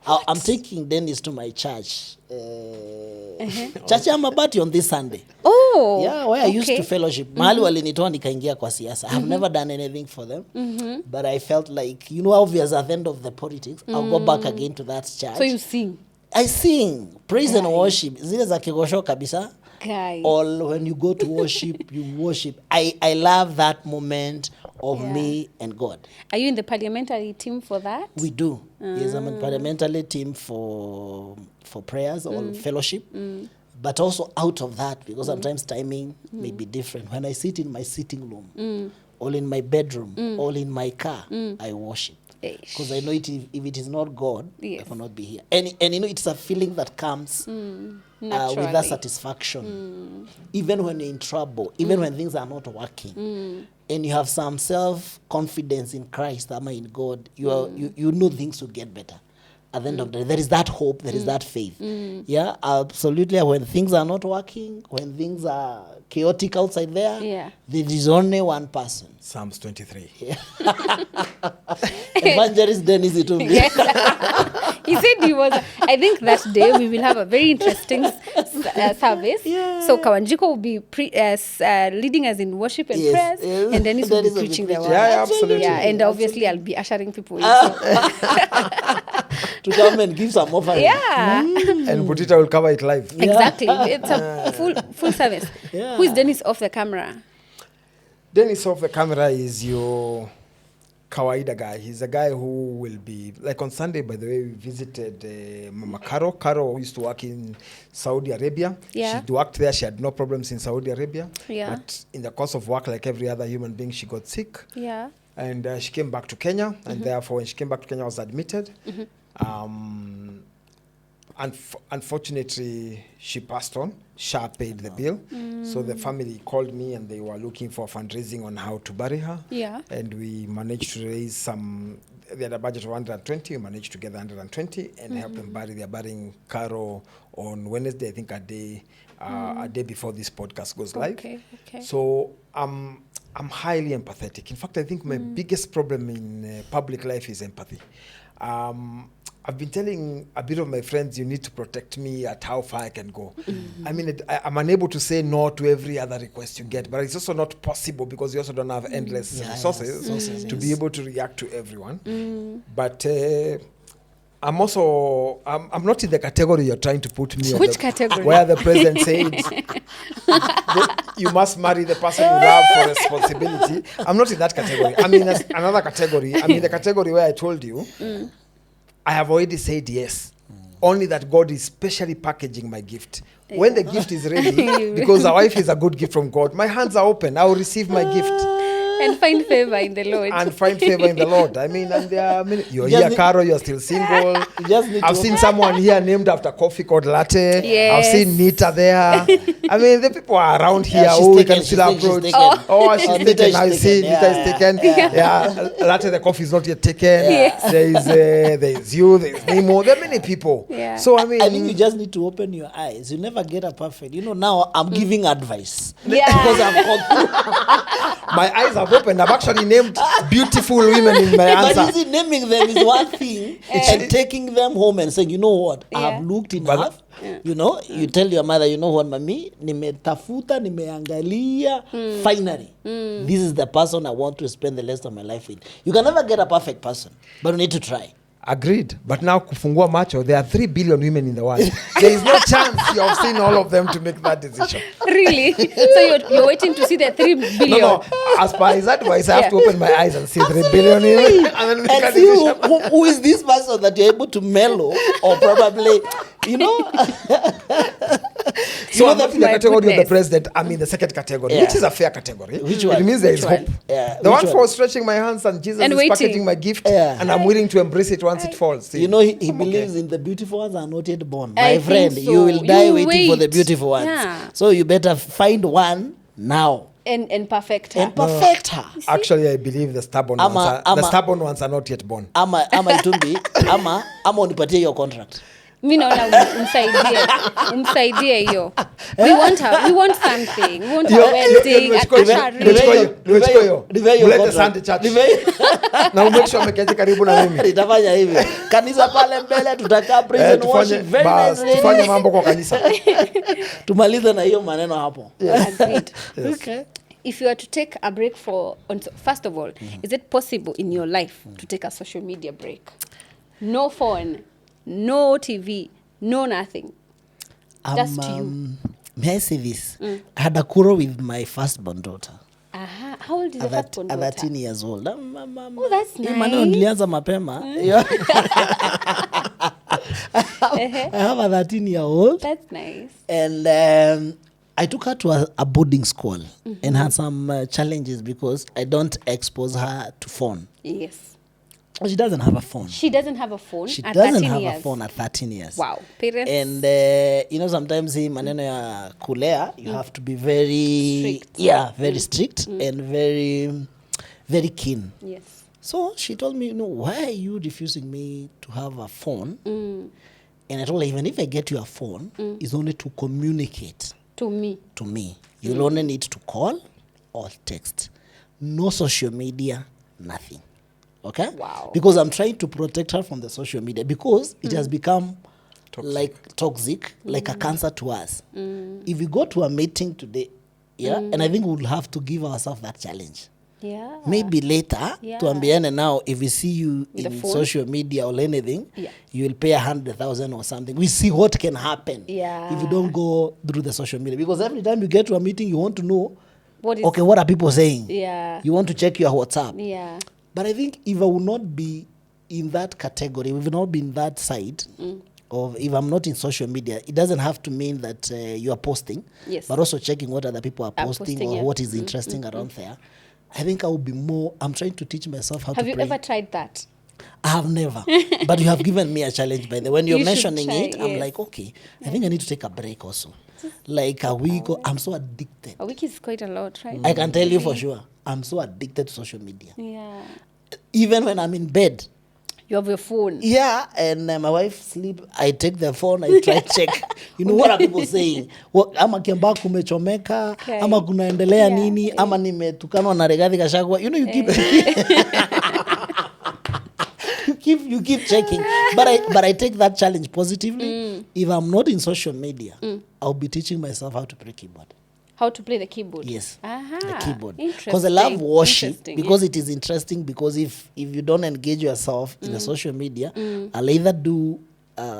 I'm taking Dennis to my church. Church Amabati on this Sunday. Oh. Yeah, where I used to fellowship. Mahali walinitoa nikaingia kwa siasa. I have never done anything for them. But I felt like, obvious at the end of the politics, I'll go back again to that church. So you sing? I sing praise and worship. Zile za kigosho kabisa. Or when you go to worship, you worship. I love that moment of me and God. Are you in the parliamentary team for that? We do. Yes, I'm in the parliamentary team for prayers or fellowship. But also out of that, because sometimes timing may be different. When I sit in my sitting room, or in my bedroom, or in my car, I worship. Because I know if it is not God, I cannot be here. And it's a feeling that comes with that satisfaction. Even when you're in trouble, even when things are not working, and you have some self-confidence in Christ, in God, you know things will get better. At the end of the day, there is that hope, there is that faith. Yeah, absolutely. When things are not working, when things are chaotic outside there, there is only one person. Psalms 23. Evangelist Dennis Itumbi. He said he was. I think that day we will have a very interesting service. Yeah. So KaWanjiku will be leading us in worship and prayers, and Dennis will be preaching the word. Yeah, absolutely. Yeah, and obviously I'll be ushering people in. So. To come and give some offering. Yeah. And Butita will cover it live. Exactly. It's a full service. Yeah. Who is Dennis off the camera? Dennis off the camera is your kawaida guy. He's a guy who will be, like on Sunday, by the way, we visited Mama Caro. Caro used to work in Saudi Arabia. Yeah. She worked there. She had no problems in Saudi Arabia. Yeah. But in the course of work, like every other human being, she got sick. Yeah. And she came back to Kenya. And therefore, when she came back to Kenya, was admitted. Unfortunately, she passed on. Shah paid the bill. So the family called me and they were looking for fundraising on how to bury her. Yeah. And we managed to raise some, they had a budget of 120. We managed to get 120 and help them bury. They're burying Caro on Wednesday, I think a day before this podcast goes live. Okay. So I'm highly empathetic. In fact, I think my biggest problem in public life is empathy. I've been telling a bit of my friends, you need to protect me at how far I can go. I mean, I'm unable to say no to every other request you get, but it's also not possible because you also don't have endless resources to be able to react to everyone. But I'm not in the category you're trying to put me. Which category? Where the president said you must marry the person you love for responsibility. I'm not in that category. I'm in another category. I'm in the category where I told you I have already said yes. Only that God is specially packaging my gift. When the gift is ready, because a wife is a good gift from God, my hands are open. I will receive my gift. And find favor in the Lord. I mean, and there are many. You're here, Caro, you're still single. I've seen someone here named after coffee called Latte. Yes. I've seen Nita there. I mean, the people are around here who we can still approach. She's taken. I see Nita is taken. Yeah. Latte, the coffee is not yet taken. Yes. There is you, there is Nemo. There are many people. Yeah. So, I mean, I think you just need to open your eyes. You never get a perfect. Now I'm giving advice. Yeah. Because I've got my eyes have opened. I've actually named beautiful women in my answer. But you see, naming them is one thing, and taking them home and saying, you know what, I have looked enough. You tell your mother, you know what, mami, nimetafuta, nimeangalia, finally, this is the person I want to spend the rest of my life with. You can never get a perfect person, but you need to try. Agreed. But now, kufungua macho, there are 3 billion women in the world. There is no chance you have seen all of them to make that decision. Really? So you're waiting to see the 3 billion? No. As per his advice, I have to open my eyes and see 3 billion women and then make a see decision. who is this person that you're able to mellow or probably, So I'm not in the category of the president. I'm in the second category, which is a fair category. Which one? It means there is hope. Yeah. The one for stretching my hands and Jesus And is waiting. packaging my gift and I'm willing to embrace it once it falls. See? He believes in the beautiful ones are not yet born. I My friend, think so. you will die You waiting for the wait. beautiful ones. Yeah. So you better find one now. And perfect her. And perfect her. Actually, I believe the stubborn ones are not yet born. Ama itumbi, ama unipatie your contract. Mi naona umsaidie hiyo. We want something. We want a wedding, a Mulete Sunday church. Na umake sure ameketi karibu na mimi. Nitafanya hivi. Kanisa pale mbele tutakaa praise and worship. Very nice. Tufanye mambo kwa kanisa. Tumalize na hiyo maneno hapo. Agreed. Yes. Okay. If you are to take a break first of all, is it possible in your life to take a social media break? No phone, no TV, no nothing. Just you. May I say this? I had a quarrel with my firstborn daughter. How old is the firstborn daughter? 13 years old. Oh, that's nice. Maneno nilianza mapema. I have a 13-year-old. That's nice. And I took her to a boarding school and had some challenges because I don't expose her to phone. Yes. She doesn't have a phone. She doesn't have a phone She at doesn't 13 have years. a phone at 13 years. Wow. Parents. And sometimes hii maneno ya kulea, you have to be very strict. Yeah, very strict and very, very keen. Yes. So she told me, why are you refusing me to have a phone? And I told her, even if I get you a phone, it's only to communicate. To me. You'll only need to call or text. No social media, nothing. Okay? Wow. Because I'm trying to protect her from the social media because it has become toxic, like a cancer to us. If we go to a meeting today, and I think we'll have to give ourselves that challenge. Yeah. Maybe later, tuambiane now, if we see you in social media or anything, you will pay 100,000 or something. We see what can happen if you don't go through the social media. Because every time you get to a meeting, you want to know, what are people saying? Yeah. You want to check your WhatsApp. Yeah. But I think if I will not be in that category, if I will not be in that side, of if I'm not in social media, it doesn't have to mean that you are posting, but also checking what other people are posting or what is interesting around there. I think I will be more, I'm trying to teach myself how to pray. Have you ever tried that? I have never. But you have given me a challenge, by the way. When you're mentioning it, I'm like, okay, I think I need to take a break also. Like a week, I'm so addicted. A week is quite a lot, right? I can tell you for sure, I'm so addicted to social media. Yeah. Even when I'm in bed. You have your phone. Yeah, and my wife sleep. I take the phone, I try to check. What are people saying? Ama kiamba kumechomeka, ama kunaendelea nini, ama nimetukanwa na Rigathi Gachagua. You keep you keep checking. But I take that challenge positively. If I'm not in social media, I'll be teaching myself how to play keyboard. How to play the keyboard? Yes, Aha, the keyboard. Interesting. Because I love worship. Because yeah. it is interesting. Because if you don't engage yourself in the social media, I'll either do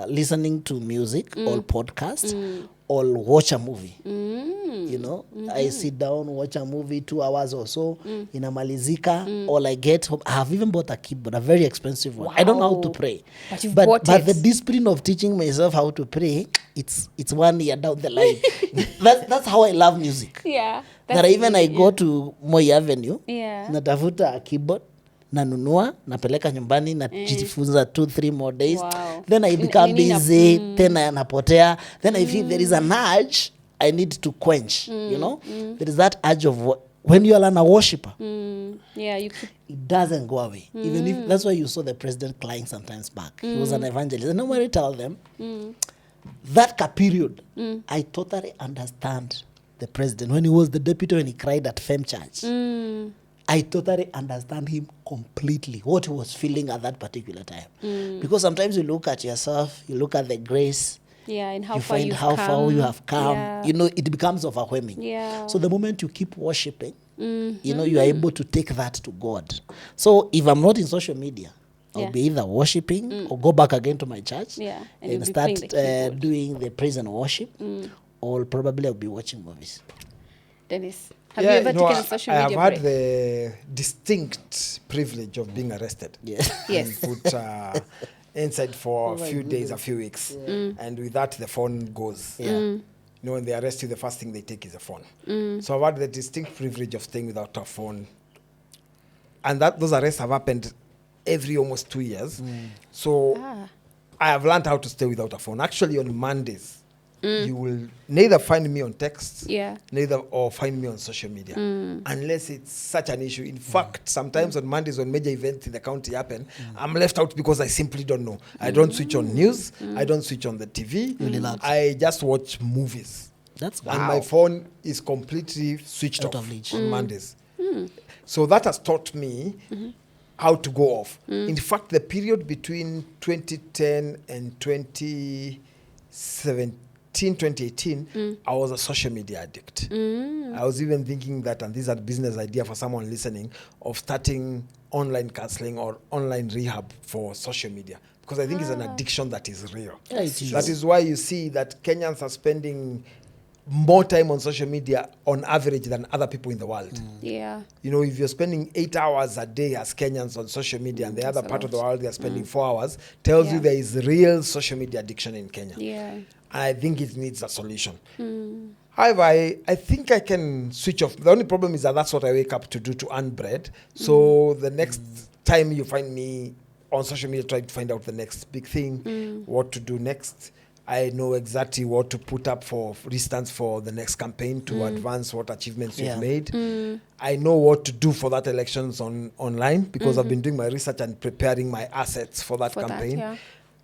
listening to music or podcast or watch a movie. You know, I sit down, watch a movie 2 hours or so in a malizika, or I get home. I have even bought a keyboard, a very expensive one. I don't know how to pray, but you've bought but it. the discipline of teaching myself how to pray, it's 1 year down the line. That's how I love music. Yeah. That even I go to Moi Avenue, yeah. natafuta a keyboard, nanunua, napeleka nyumbani, najifunza 2-3 more days. Wow. Then I become busy, then I napotea. Then I feel there is an urge I need to quench, you know? There is that urge of when you are a worshiper. Yeah, you could. It doesn't go away. Even if that's why you saw the president crying sometimes back. He was an evangelist. And nobody tell them that period, I totally understand the president. When he was the deputy, when he cried at Fem Church, I totally understand him completely, what he was feeling at that particular time. Because sometimes you look at yourself, you look at the grace, yeah, and how you far find you've how come. far you have come. Yeah. You know, it becomes overwhelming. Yeah. So the moment you keep worshiping, you know, you are able to take that to God. So if I'm not in social media, I'll be either worshiping or go back again to my church and start doing the praise and worship, or probably I'll be watching movies. Dennis, have you ever taken a social media break? I have had the distinct privilege of being arrested. Yes. Yes. And put inside for a few days, a few weeks. And with that, the phone goes. You know, when they arrest you, the first thing they take is a phone. So I've had the distinct privilege of staying without a phone. And those arrests have happened every almost 2 years. So I have learned how to stay without a phone. Actually, on Mondays, you will neither find me on text, or find me on social media, unless it's such an issue. In fact, sometimes on Mondays when major events in the county happen, I'm left out because I simply don't know. I don't switch on news. I don't switch on the TV. I just watch movies. That's And my phone is completely switched off on Mondays. So that has taught me how to go off. In fact, the period between 2010 and 2018, I was a social media addict. I was even thinking that, and this is a business idea for someone listening, of starting online counseling or online rehab for social media. Because I think it's an addiction that is real. Yeah, it is. That is why you see that Kenyans are spending more time on social media on average than other people in the world. Yeah. You know, if you're spending 8 hours a day as Kenyans on social media, and the other part of the world they are spending 4 hours, tells you there is real social media addiction in Kenya. Yeah. And I think it needs a solution. However, I think I can switch off. The only problem is that that's what I wake up to do to earn bread. So the next time you find me on social media trying to find out the next big thing, what to do next, I know exactly what to put up for instance, for the next campaign to advance what achievements we've made. I know what to do for that elections online because I've been doing my research and preparing my assets for that campaign.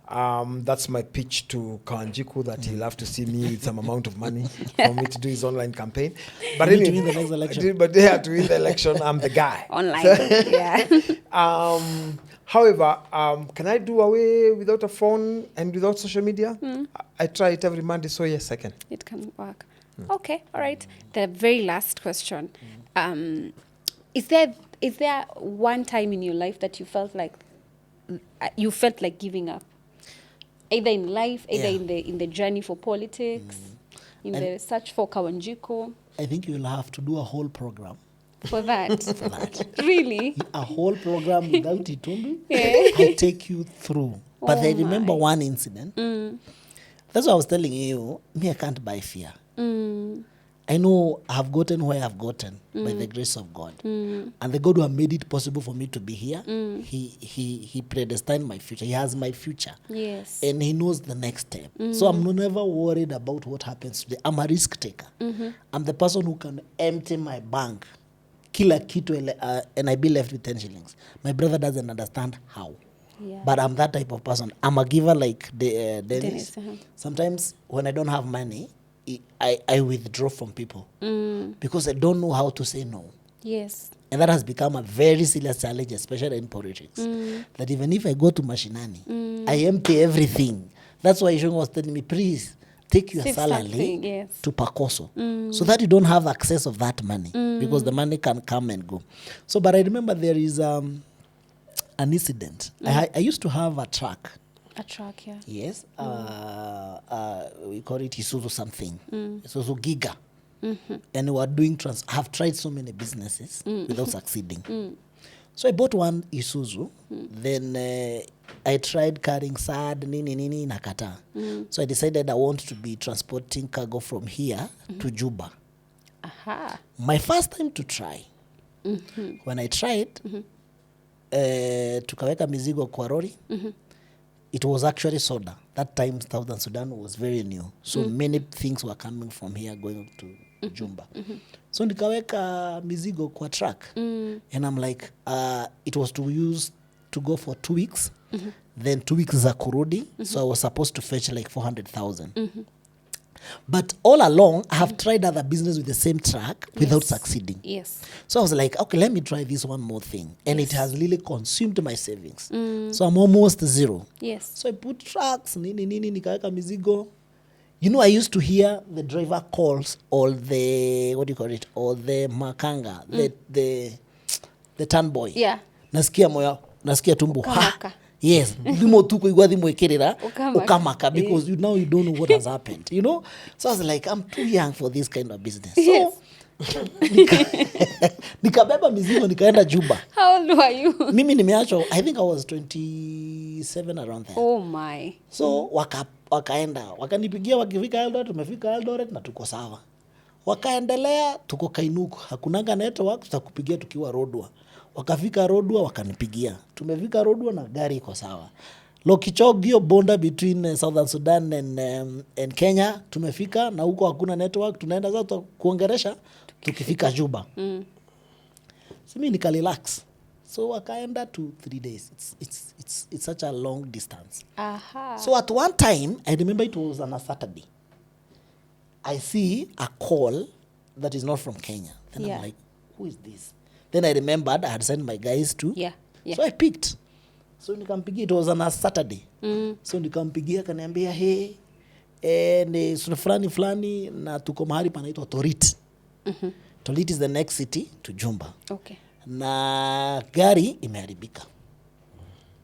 That's my pitch to KaWanjiku, that he'll have to see me with some amount of money for me to do his online campaign. But anyway, to win the next election. To win the election, I'm the guy. Online, However, can I do away without a phone and without social media? I try it every Monday, so yes, I can. It can work. Okay, all right. The very last question. Is there one time in your life that you felt like giving up? Either in life, either in the journey for politics, in the search for KaWanjiku. I think you'll have to do a whole program. For that? Really? A whole program without Itumbi. I take you through. But I remember one incident. That's what I was telling you. Me, I can't buy fear. I know I have gotten where I have gotten by the grace of God. And the God who has made it possible for me to be here, he predestined my future. He has my future. Yes. And he knows the next step. So I'm never worried about what happens today. I'm a risk taker. I'm the person who can empty my bank, kila kitu, and I be left with 10 shillings. My brother doesn't understand how. Yeah. But I'm that type of person. I'm a giver like Dennis. Sometimes when I don't have money, I withdraw from people because I don't know how to say no. Yes. And that has become a very serious challenge, especially in politics. That even if I go to Mashinani, I empty everything. That's why Ishong was telling me, please, take your salary to Pakoso. So that you don't have access of that money. Because the money can come and go. So, but I remember there is an incident. I used to have a truck. A truck, yeah. Yes. We call it Isuzu something. Isuzu Giga. And we are doing have tried so many businesses without succeeding. So I bought one Isuzu. Then I tried carrying sad, nini, nakata. So I decided I want to be transporting cargo from here to Juba. Aha. My first time to try. When I tried, tukaweka mizigo kwa lori. It was actually soda. That time Southern Sudan was very new. So many things were coming from here going to Jumba. So nikaweka mizigo kwa truck. And I'm like, it was to go for 2 weeks. Then 2 weeks za kurudi. So I was supposed to fetch like 400,000. But all along, I have tried other business with the same truck without succeeding. Yes. So I was like, okay, let me try this one more thing. And it has really consumed my savings. So I'm almost zero. Yes. So I put trucks, nikaweka mizigo. You know, I used to hear the driver calls all the, what do you call it? All the makanga, the turn boy. Yeah. Nasikia tumbo. Ukamaka. Yes, ukamaka, because now you don't know what has happened, you know. So I was like, I'm too young for this kind of business. Yes. So nikabeba mizigo nikaenda Juba. How old were you? Mimi nimeachwa, I think I was 27 around there. Oh my. So wakaenda, wakanipigia wakifika Eldoret, tumefika Eldoret na tuko sawa. Wakaendelea, tuko Kainuku, hakunanga network, tutakupigia tukiwa Rodwa. Wakafika Rodwa, wakanipigia. Tumefika Rodwa na gari iko sawa. Lokichogio border between Southern Sudan and Kenya, tumefika na huko hakuna network, tunaenda sasa kuongeresha tukifika Juba. Simi nika relax. So wakaenda to 3 days. It's such a long distance. Aha. So at one time, I remember it was on a Saturday. I see a call that is not from Kenya. Then I'm like, who is this? Then I remembered I had sent my guys to. Yeah. So I picked. So nikampigia, it was on a Saturday. So nikampigia kaniambia, hey, ni fulani na tuko mahali panaitwa Torit. Torit is the next city to Jumba. Okay. Na gari imeharibika.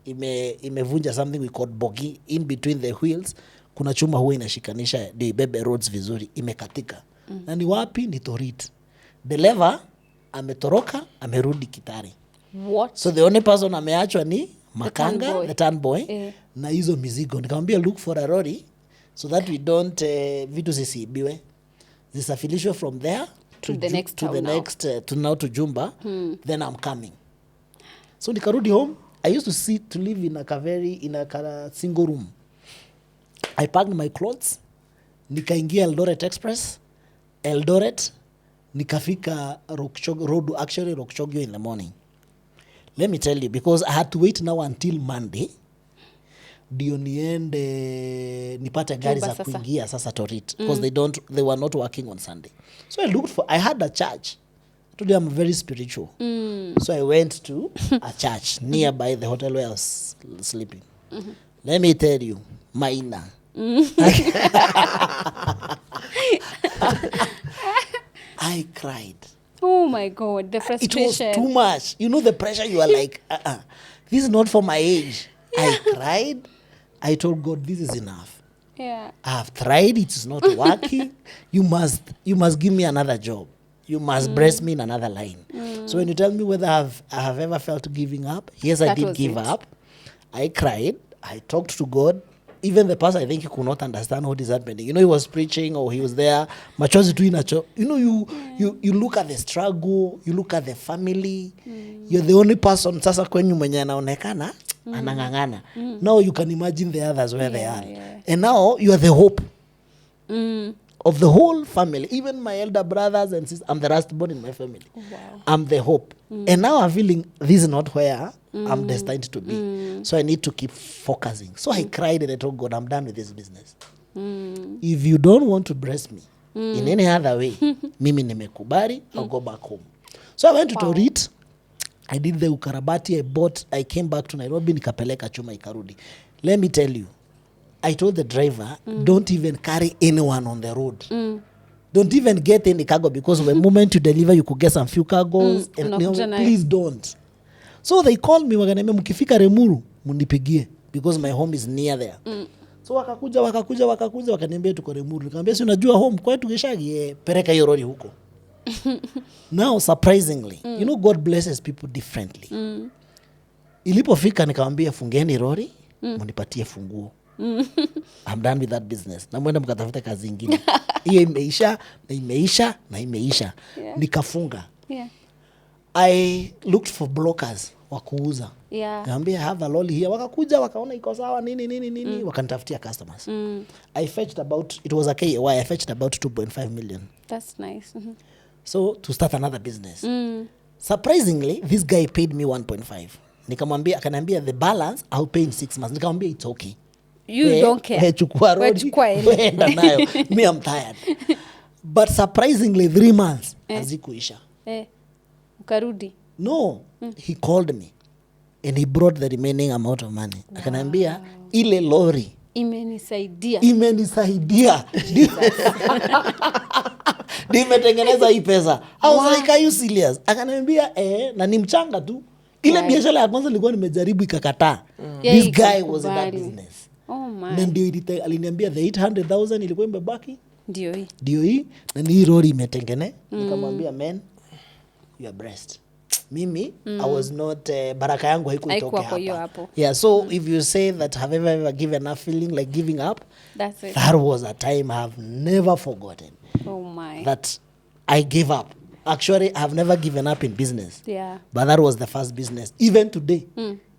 Imevunja something we call bogi in between the wheels. Kuna chuma huwa inashikanisha ndio ibebe roads vizuri, imekatika. Na ni wapi? Ni Torit. Dereva ametoroka, amerudi Kitare. What? So the only person ameachwa ni makanga, the turn boy, na hizo mizigo. Nikamwambia look for a lorry so that we don't vitu zisiibiwe. Zisafirishwe from there to the next to Jumba. Then I'm coming. So nikarudi home. I used to live in a single room. I packed my clothes. Nikaingia Eldoret Express. Eldoret. Nikafika Rokchogio in the morning. Let me tell you, because I had to wait now until Monday. Ndio niende nipate gari za kuingia sasa Torit, because they were not working on Sunday. So I had a church. Today I'm very spiritual. So I went to a church nearby the hotel where I was sleeping. Let me tell you, Maina. I cried. Oh my God, the frustration. It was too much. You know the pressure, you are like, this is not for my age. I cried. I told God, this is enough. Yeah. I have tried, it's not working. You must give me another job. You must bless me in another line. So when you tell me whether I have ever felt giving up, yes, I did give up. I cried. I talked to God. Even the pastor, I think he could not understand what is happening. You know, he was preaching or he was there. Machozi tu inacho. You know, you look at the struggle, you look at the family. You're the only person sasa kwenyu mwenye anaonekana anangangana. Now you can imagine the others where they are. Yeah. And now you are the hope of the whole family. Even my elder brothers and sisters, I'm the last born in my family. Wow. I'm the hope. And now I'm feeling this is not where I'm destined to be. So I need to keep focusing. So I cried and I told God, I'm done with this business. If you don't want to bless me in any other way, mimi nimekubali, I'll go back home. So I went to Torit. I did the ukarabati. I came back to Nairobi, nikapeleka chuma ikarudi. Let me tell you, I told the driver, don't even carry anyone on the road. Don't even get any cargo, because the moment you deliver, you could get some few cargos. Please don't. So they called me, wakaniambia mkifika Remuru, munipigie, because my home is near there. So wakakuja wakaniambia tuko Remuru. Nikamwambia si unajua home kwetu Gishagi, pereka hiyo lori huko. Now surprisingly, you know God blesses people differently. Ilipofika nikamwambia fungeni lori, munipatie funguo. I'm done with that business. Na mwenda mkatafuta kazi nyingine. Hiyo imeisha. Yeah. Nikafunga. Yeah. I looked for brokers wa kuuza. Yeah. Nikamwambia have a lolly here. Wakakuja wakaona iko sawa nini wakanitafutia customers. I fetched about, it was a KY, I fetched about 2.5 million. That's nice. So to start another business. Surprisingly, this guy paid me 1.5. Nikamwambia, akaniambia the balance I'll pay in 6 months. Nikamwambia it's okay. You don't care. Chukua rodi. Wenda nayo. Me, I'm tired. But surprisingly 3 months hazikuisha. Ukarudi. No, he called me and he brought the remaining amount of money. Akaniambia ile lori imenisaidia. Nimetengeneza hii pesa. I was like, are you serious? Akaniambia na ni mchanga tu. Ile biashara ya kwanza nilikuwa nimejaribu ikakataa. This guy was in that business. Oh my. Ndio aliniambia the 800,000 ilikuwa imebaki. Ndio hii na ni lori imetengene. Nikamwambia man, you are blessed. Mimi I was not baraka yangu haikuitoka hapa. Yeah, so if you say that have ever given a feeling like giving up, that's it. That was a time I have never forgotten. Oh my. That I gave up. Actually, I have never given up in business. Yeah. But that was the first business. Even today,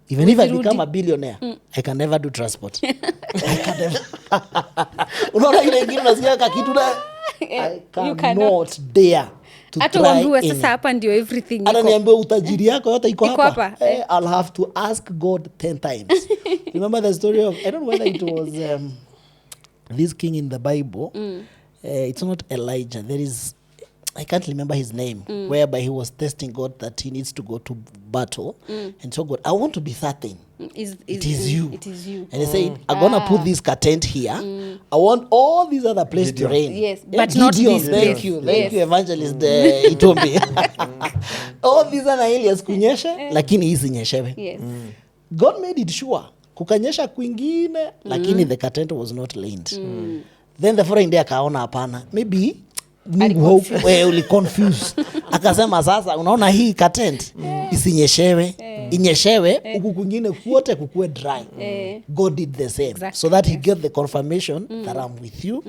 even if I become a billionaire, I can never do transport. I can never. Unaona ile ingine unasikia kitu na I cannot dare to hata try. Hata sasa hapa ndio everything iko. Ananiambia utajiri yako yote iko hapa. I'll have to ask God 10 times. Remember the story of, I don't know whether it was this king in the Bible. It's not Elijah. There is, I can't remember his name, whereby he was testing God that he needs to go to battle. And so God, I want to be certain. It is you. And he said, I'm going to put this tent here. I want all these other places to rain. Yes, but not this place. Thank you, Evangelist Itombi. All these other areas kunyeshe, lakini hizi nyeshewe. Yes. God made it sure. Kukanyesha kwingine, lakini the tent was not laid. Then the following day akaona hapana. Maybe Mungu uli confused. Akasema sasa unaona hii tent isinyeshewe, inyeshewe huku kwingine kwote kukue dry. God did the same. Exactly. So that he get the confirmation that I'm with you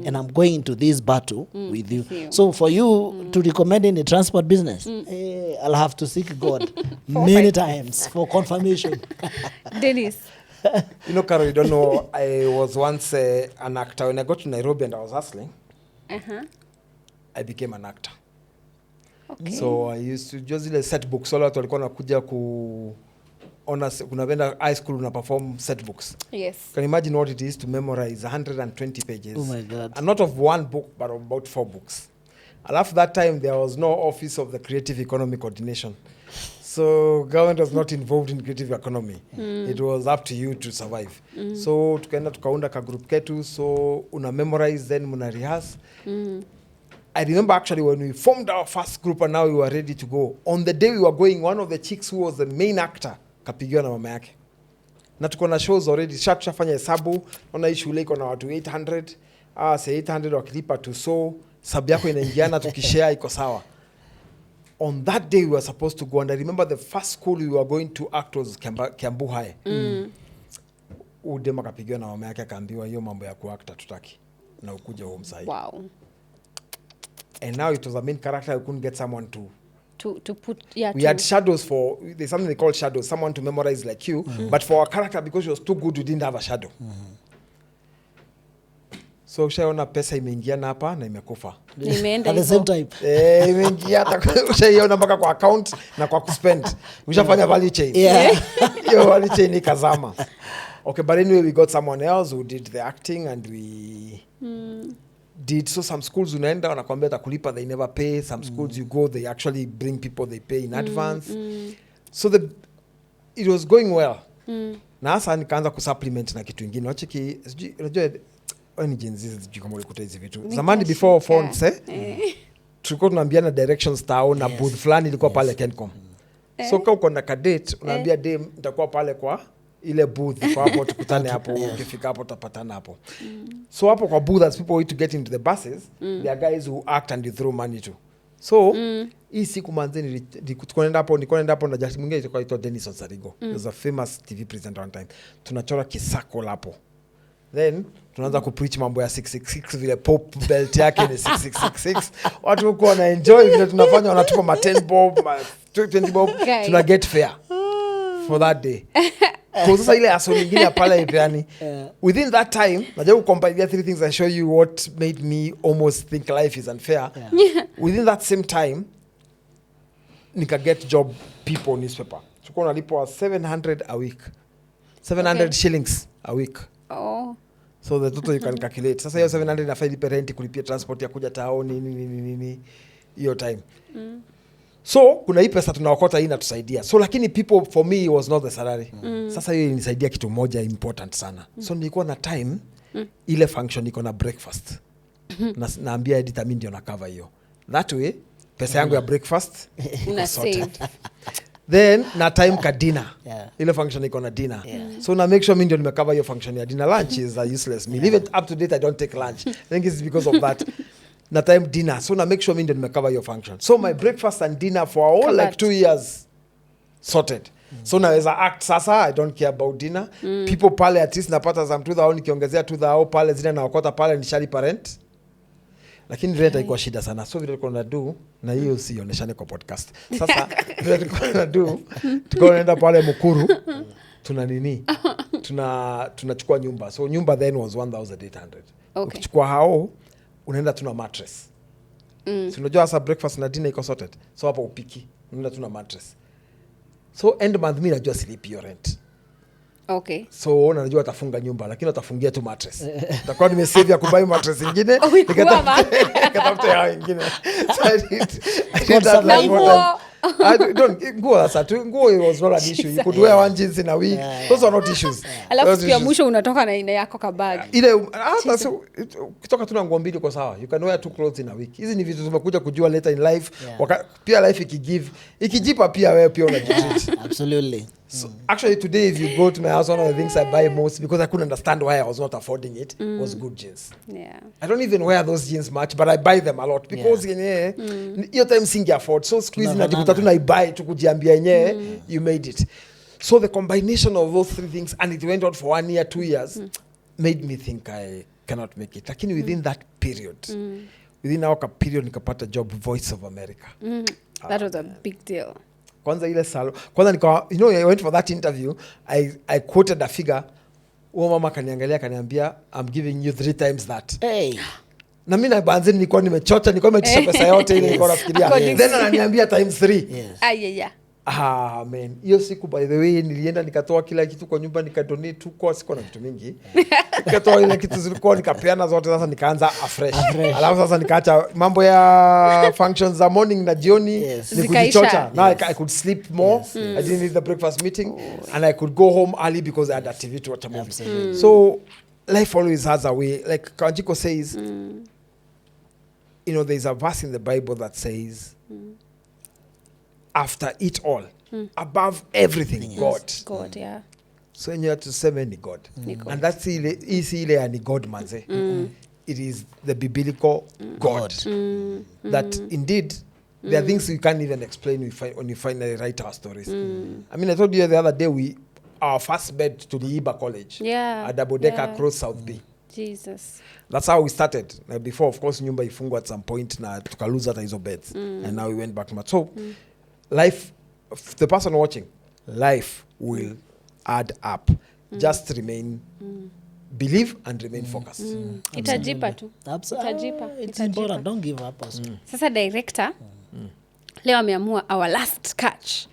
and I'm going into this battle with you. So for you to recommend in the transport business, I'll have to seek God many times for confirmation. Dennis. You know, Carol, you don't know, I was once an actor. When I got to Nairobi and I was hustling, I became an actor. Okay. So I used to just set books. So watu walikuwa nakuja kunapenda high school una perform set books. Yes. Can you imagine what it is to memorize 120 pages? Oh my God. And not of one book, but of about 4 books. And after that time, there was no office of the creative economy coordination. So government was not involved in creative economy. It was up to you to survive. So tukaenda tukaunda ka group ketu, so una memorize, then muna rehearse. I remember actually when we formed our first group and now we were ready to go. On the day we were going, one of the chicks who was the main actor kapigiwa na mama yake. Na tuko na shows already. Tushafanya hesabu. Naona hii shule iko na watu 800. Say 800 wakilipa tu, so sabu yako inaingiana tukishare iko sawa. On that day we were supposed to go, and I remember the first school we were going to act was Kiambu High. Udema kapigiwa na mama yake akaambiwa hiyo mambo ya kuacta tutaki na ukuja home side. Wow. And now it was a main character. I couldn't get someone to put. Yeah. We had shadows for, there's something they call shadows, someone to memorize like you. But for our character, because she was too good, we didn't have a shadow. So ushaona pesa imeingia na hapa na imekufa. At the same time. Imeingia ushaona mpaka kwa account na kwa kuspend. Ushafanya value chain. Yeah. Your value chain ikazama. Okay, but anyway, we got someone else who did the acting and we did. So some schools unaenda wanakwambia takulipa, they never pay. Some schools you go, they actually bring people, they pay in advance. So it was going well. Na hasa nikaanza kusupplement na kitu ingine. Wachiki, unajua ni jinsi kama ulikuta hizi vitu. Zamani before phones tulikuwa tunaambiana directions tao na booth fulani ilikuwa pale Kencom. So kama uko na kadate unaambia dem nitakuwa pale kwa ile booth kwa hapo tukutane hapo, ukifika hapo tutapatana hapo. So hapo kwa booth, as people wait to get into the buses, there are guys who act and you throw money to. So hii siku manzeni nikoenda hapo na jasi mwingine itaitwa Dennis Onsarigo. He was a famous TV presenter one time. Tunachora kisako hapo. Then tunaanza kupreach mambo ya 666 vile pop belt yake ni 6666. Watu huko wana enjoy vile tunafanya, wanatupa ma 10 bob, ma 20 bob, tuna get fair for that day. Kwa sasa ile aso nyingine pale ipiani. Within that time, najaribu compare the three things I show you what made me almost think life is unfair. Within that same time, nika get job people newspaper. Tuko nalipwa 700 a week. 700 shillings a week. Oh. So the total you can calculate. Sasa hiyo 700 inafaa ilipe rent, kulipia transport ya kuja tao nini hiyo time. So kuna hii pesa tunaokota hii inatusaidia. So lakini people, for me, was not the salary. Sasa hiyo inisaidia kitu moja important sana. So nilikuwa na time ile function iko na breakfast. Naambia editor mimi ndio na cover hiyo. That way pesa yangu ya breakfast Una save. Then na time ka dinner. Ile function iko na dinner. So na make sure mimi ndio nimecover hiyo function ya dinner. Lunch is a useless meal. Even up to date I don't take lunch. I think it's because of that. Na time dinner. So na make sure mimi ndio nimecover hiyo function. So my breakfast and dinner for all like 2 years sorted. So naweza act sasa, I don't care about dinner. People pale at least napata some 2,000, nikiongezea 2,000 pale zile naokota pale nishalipa rent. Lakini rent haikuwa shida sana. So vile tulikuwa tunadu, na hiyo sioneshane kwa podcast. Sasa vile tulikuwa tunadu, tulikuwa tunaenda pale Mukuru, tunachukua nyumba. So nyumba then was 1,800. Ukichukua hao unaenda tuna mattress. So unajua sasa breakfast na dinner iko sorted. So hapo upiki, unaenda tuna mattress. So end month mimi najua silipi your rent. Okay. So najua atafunga nyumba lakini atafungia tu mattress. Nitakuwa nimesave ya kubai mattress nyingine, nikatafuta ya nyingine. So I did that like what I don't go as a to go, it was not an issue. You could wear one jeans in a week. Those are not issues. Alafu pia mwisho unatoka na ina yako kabag. Ile hata kutoka tu na nguo mbili kwa sawa. You can wear 2 clothes in a week. Hizi ni vitu tumekuja kujua later in life. Pia life ikijipa pia wewe pia unajitreat. Absolutely. So actually today if you go to my house, one of the things I buy most because I couldn't understand why I was not affording it was good jeans. Yeah. I don't even wear those jeans much but I buy them a lot because hiyo time singe afford. So squeeze najikuta tu na buy tu kujiambia yenyewe you made it. So the combination of those three things and it went on for 1 year, 2 years made me think I cannot make it. Lakini within that period, within our period nikapata job Voice of America. That was a big deal. Kwanza ile I went for that interview, I quoted a figure. Mama kaniangalia kaniambia I'm giving you 3 times that. Hey. Na mimi na banzeni nilikuwa nimechocha, nilikuwa nimetisha pesa yote ile nilikuwa nafikiria. Then ananiambia times 3. Yeah. Man. Hiyo siku by the way nilienda nikatoa kila kitu kwa nyumba nikadonate tu kwa siko na vitu mingi. Nikatoa ile kitu zilikuwa nikapeana zote, sasa nikaanza afresh. Alafu sasa nikaacha mambo ya functions za morning na jioni nikujichocha. Now I could sleep more. I didn't need the breakfast meeting and I could go home early because I had a TV to watch a movie. So life always has a way. Like KaWanjiku says, there's a verse in the Bible that says after it all, above everything, God, yeah. So you have to say ni God. And that's ile ni God manze. It is the biblical God. That indeed, there are things you can't even explain when you finally write our stories. I mean, I told you the other day, our first bed to the Iba College. Yeah. A double decker across South Bay. Jesus. That's how we started. Before, of course, nyumba ifungwa at some point na tukalose hata hizo beds. And now we went back to so life, the person watching, life will add up. Just remain, believe and remain focused. Itajipa tu. Itajipa. It's important. Don't give up also. Sasa director, leo ameamua our last catch.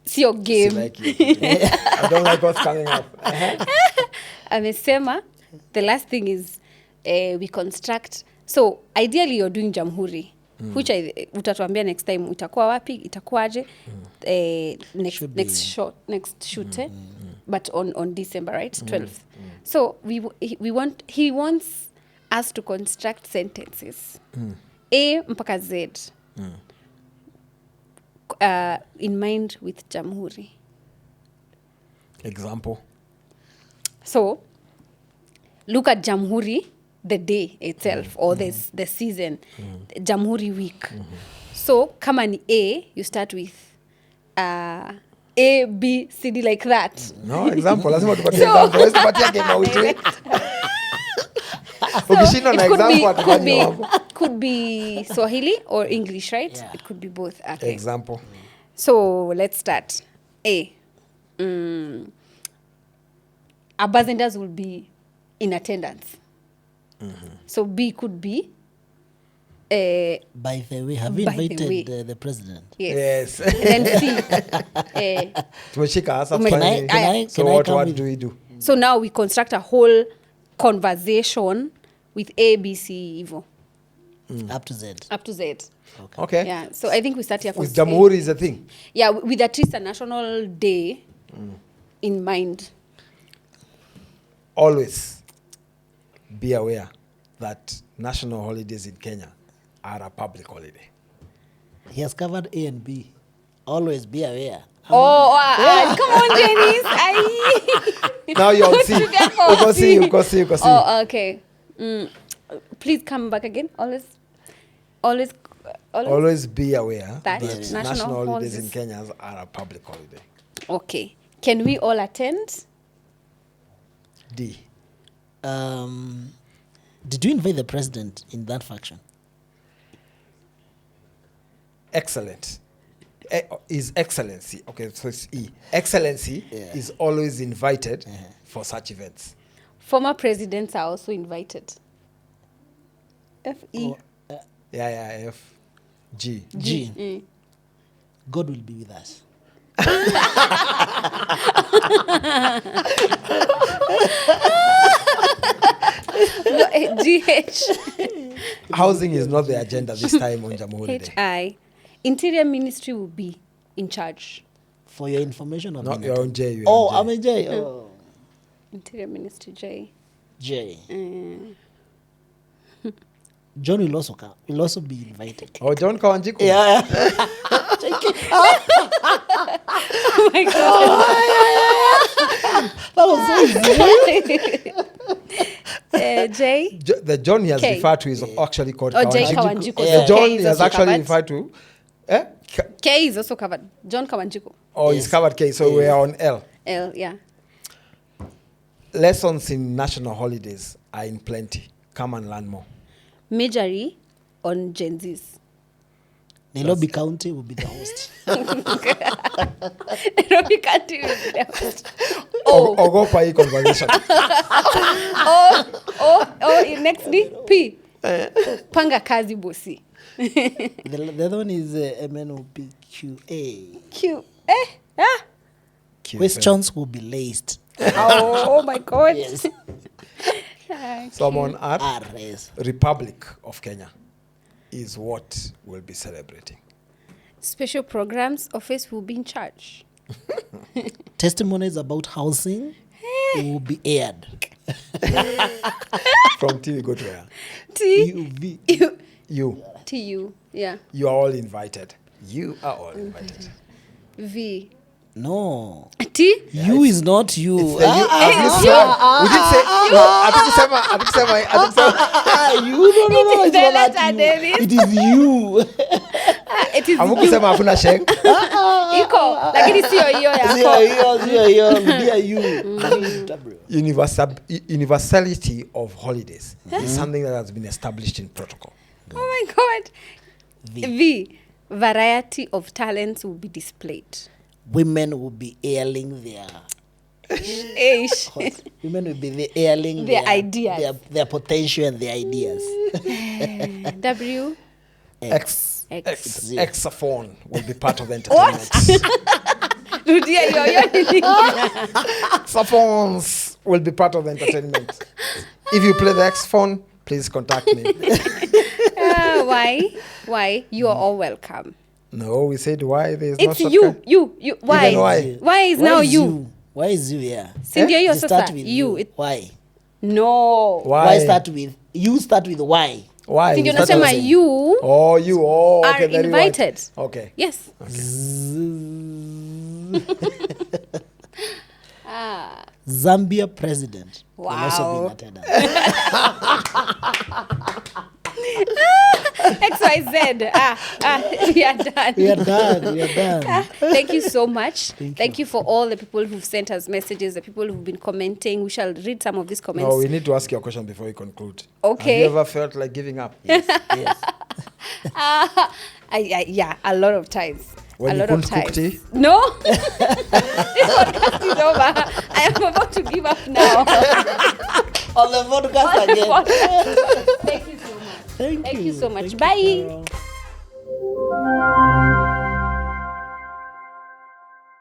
Sio game. I don't like what's coming up. Amesema the last thing is we construct So ideally you're doing Jamhuri, which utatuambia next time itakuwa wapi, itakuwaje, next shoot, but on December, right? 12th. So he wants us to construct sentences A mpaka Z in mind with Jamhuri. Example. So look at Jamhuri, the day itself, or the season, Jamhuri week. So kama ni A, you start with A, B, C, D, like that. No, example. Lazima tupatie example. Wewe tupatie game uitwe. Ukishinda na example atafanya hapo. Could be Swahili or English, right? Yeah. It could be both. Okay. Example. So let's start. A. Abazenders will be in attendance. So B could be by the way, have you invited the president? yes. Yes. And then C. Tumeshika hasa Can what come do we do? So now we construct a whole conversation with A, B, C, Evo. up to Z? Up to Z. Okay. Yeah. So I think we start here With Jamhuri is a thing. Yeah, with at least a national day in mind. Always be aware that national holidays in Kenya are a public holiday. He has covered A and B. Always be aware. Come on, Janice. Now you'll see. You can see. Oh, okay. Please come back again. Always be aware That that national holidays in Kenya are a public holiday. Okay. Can we all attend? D. Did you invite the president in that faction? Excellent. Is excellency. Okay, so it's E. Excellency is always invited for such events. Former presidents are also invited. F-E. F. G. G. God will be with us. G-H. Housing is not the agenda this time on Jamhuri Day. H-I. Interior Ministry will be in charge. For your information, I'm Not your own J. I'm a J. Oh. Interior Ministry, J. J. John will also be invited. Oh, John KaWanjiku. Yeah. Oh my God. That was so easy. J. The John he has K. referred to is actually called Oh, J. KaWanjiku. KaWanjiku. The So John K he is has also actually covered. referred to. K is also covered. John KaWanjiku. Oh, he's covered K, so we are on L. L, yeah. Lessons in national holidays are in plenty. Come and learn more. Majorly on Gen Zs. Nairobi County will be the host. Nairobi County will be the host. Ogopa hii conversation. Next D, P. Panga kazi bosi. The other one is MNOPQA. Q. Questions will be laced. Oh my God. Yes. So I'm on R. R, yes. Republic of Kenya is what we'll be celebrating. Special programs office will be in charge. Testimonies about housing will be aired. From T we go to where? T. You. T-U. Yeah. You are all invited. You are all invited. V. No. T. You is not you. It's the you. We did say no. Atikusema. You no. It is It's the not letter, you. David. It is you. It is Hamukusema hakuna sheng. iko. Lakini sio hiyo yako. Sio Be you. Universality of holidays is something that has been established in protocol. Oh my God. V. Variety of talents will be displayed. Women will be airing their women will be airing their ideas, their potential and their ideas. W. Xaphone will be part of the entertainment. Xaphones will be part of the entertainment. If you play the Xaphone, please contact me. Why? You are all welcome. No, we said why. There's It's no you. Why? Even why? Why is now you? Why is you here? Sindio, your Start sister. with You. Why? No. Why start with you? Start with why? Why? Sindio, nasema you. Oh, you. Oh, okay. Are invited. Okay. Yes. Zambia president. Wow. Will also be in attendance. XYZ. We are done. We are done. Thank you so much. Thank you for all the people who've sent us messages, the people who've been commenting. We shall read some of these comments. No, we need to ask you a question before we conclude. Okay. Have you ever felt like giving up? Yes. Yeah, a lot of times. When a you lot of couldn't cook times. tea? No. This podcast is over. I am about to give up now. On the podcast again. Thank you so much. Thank you so much. Thank Bye. You,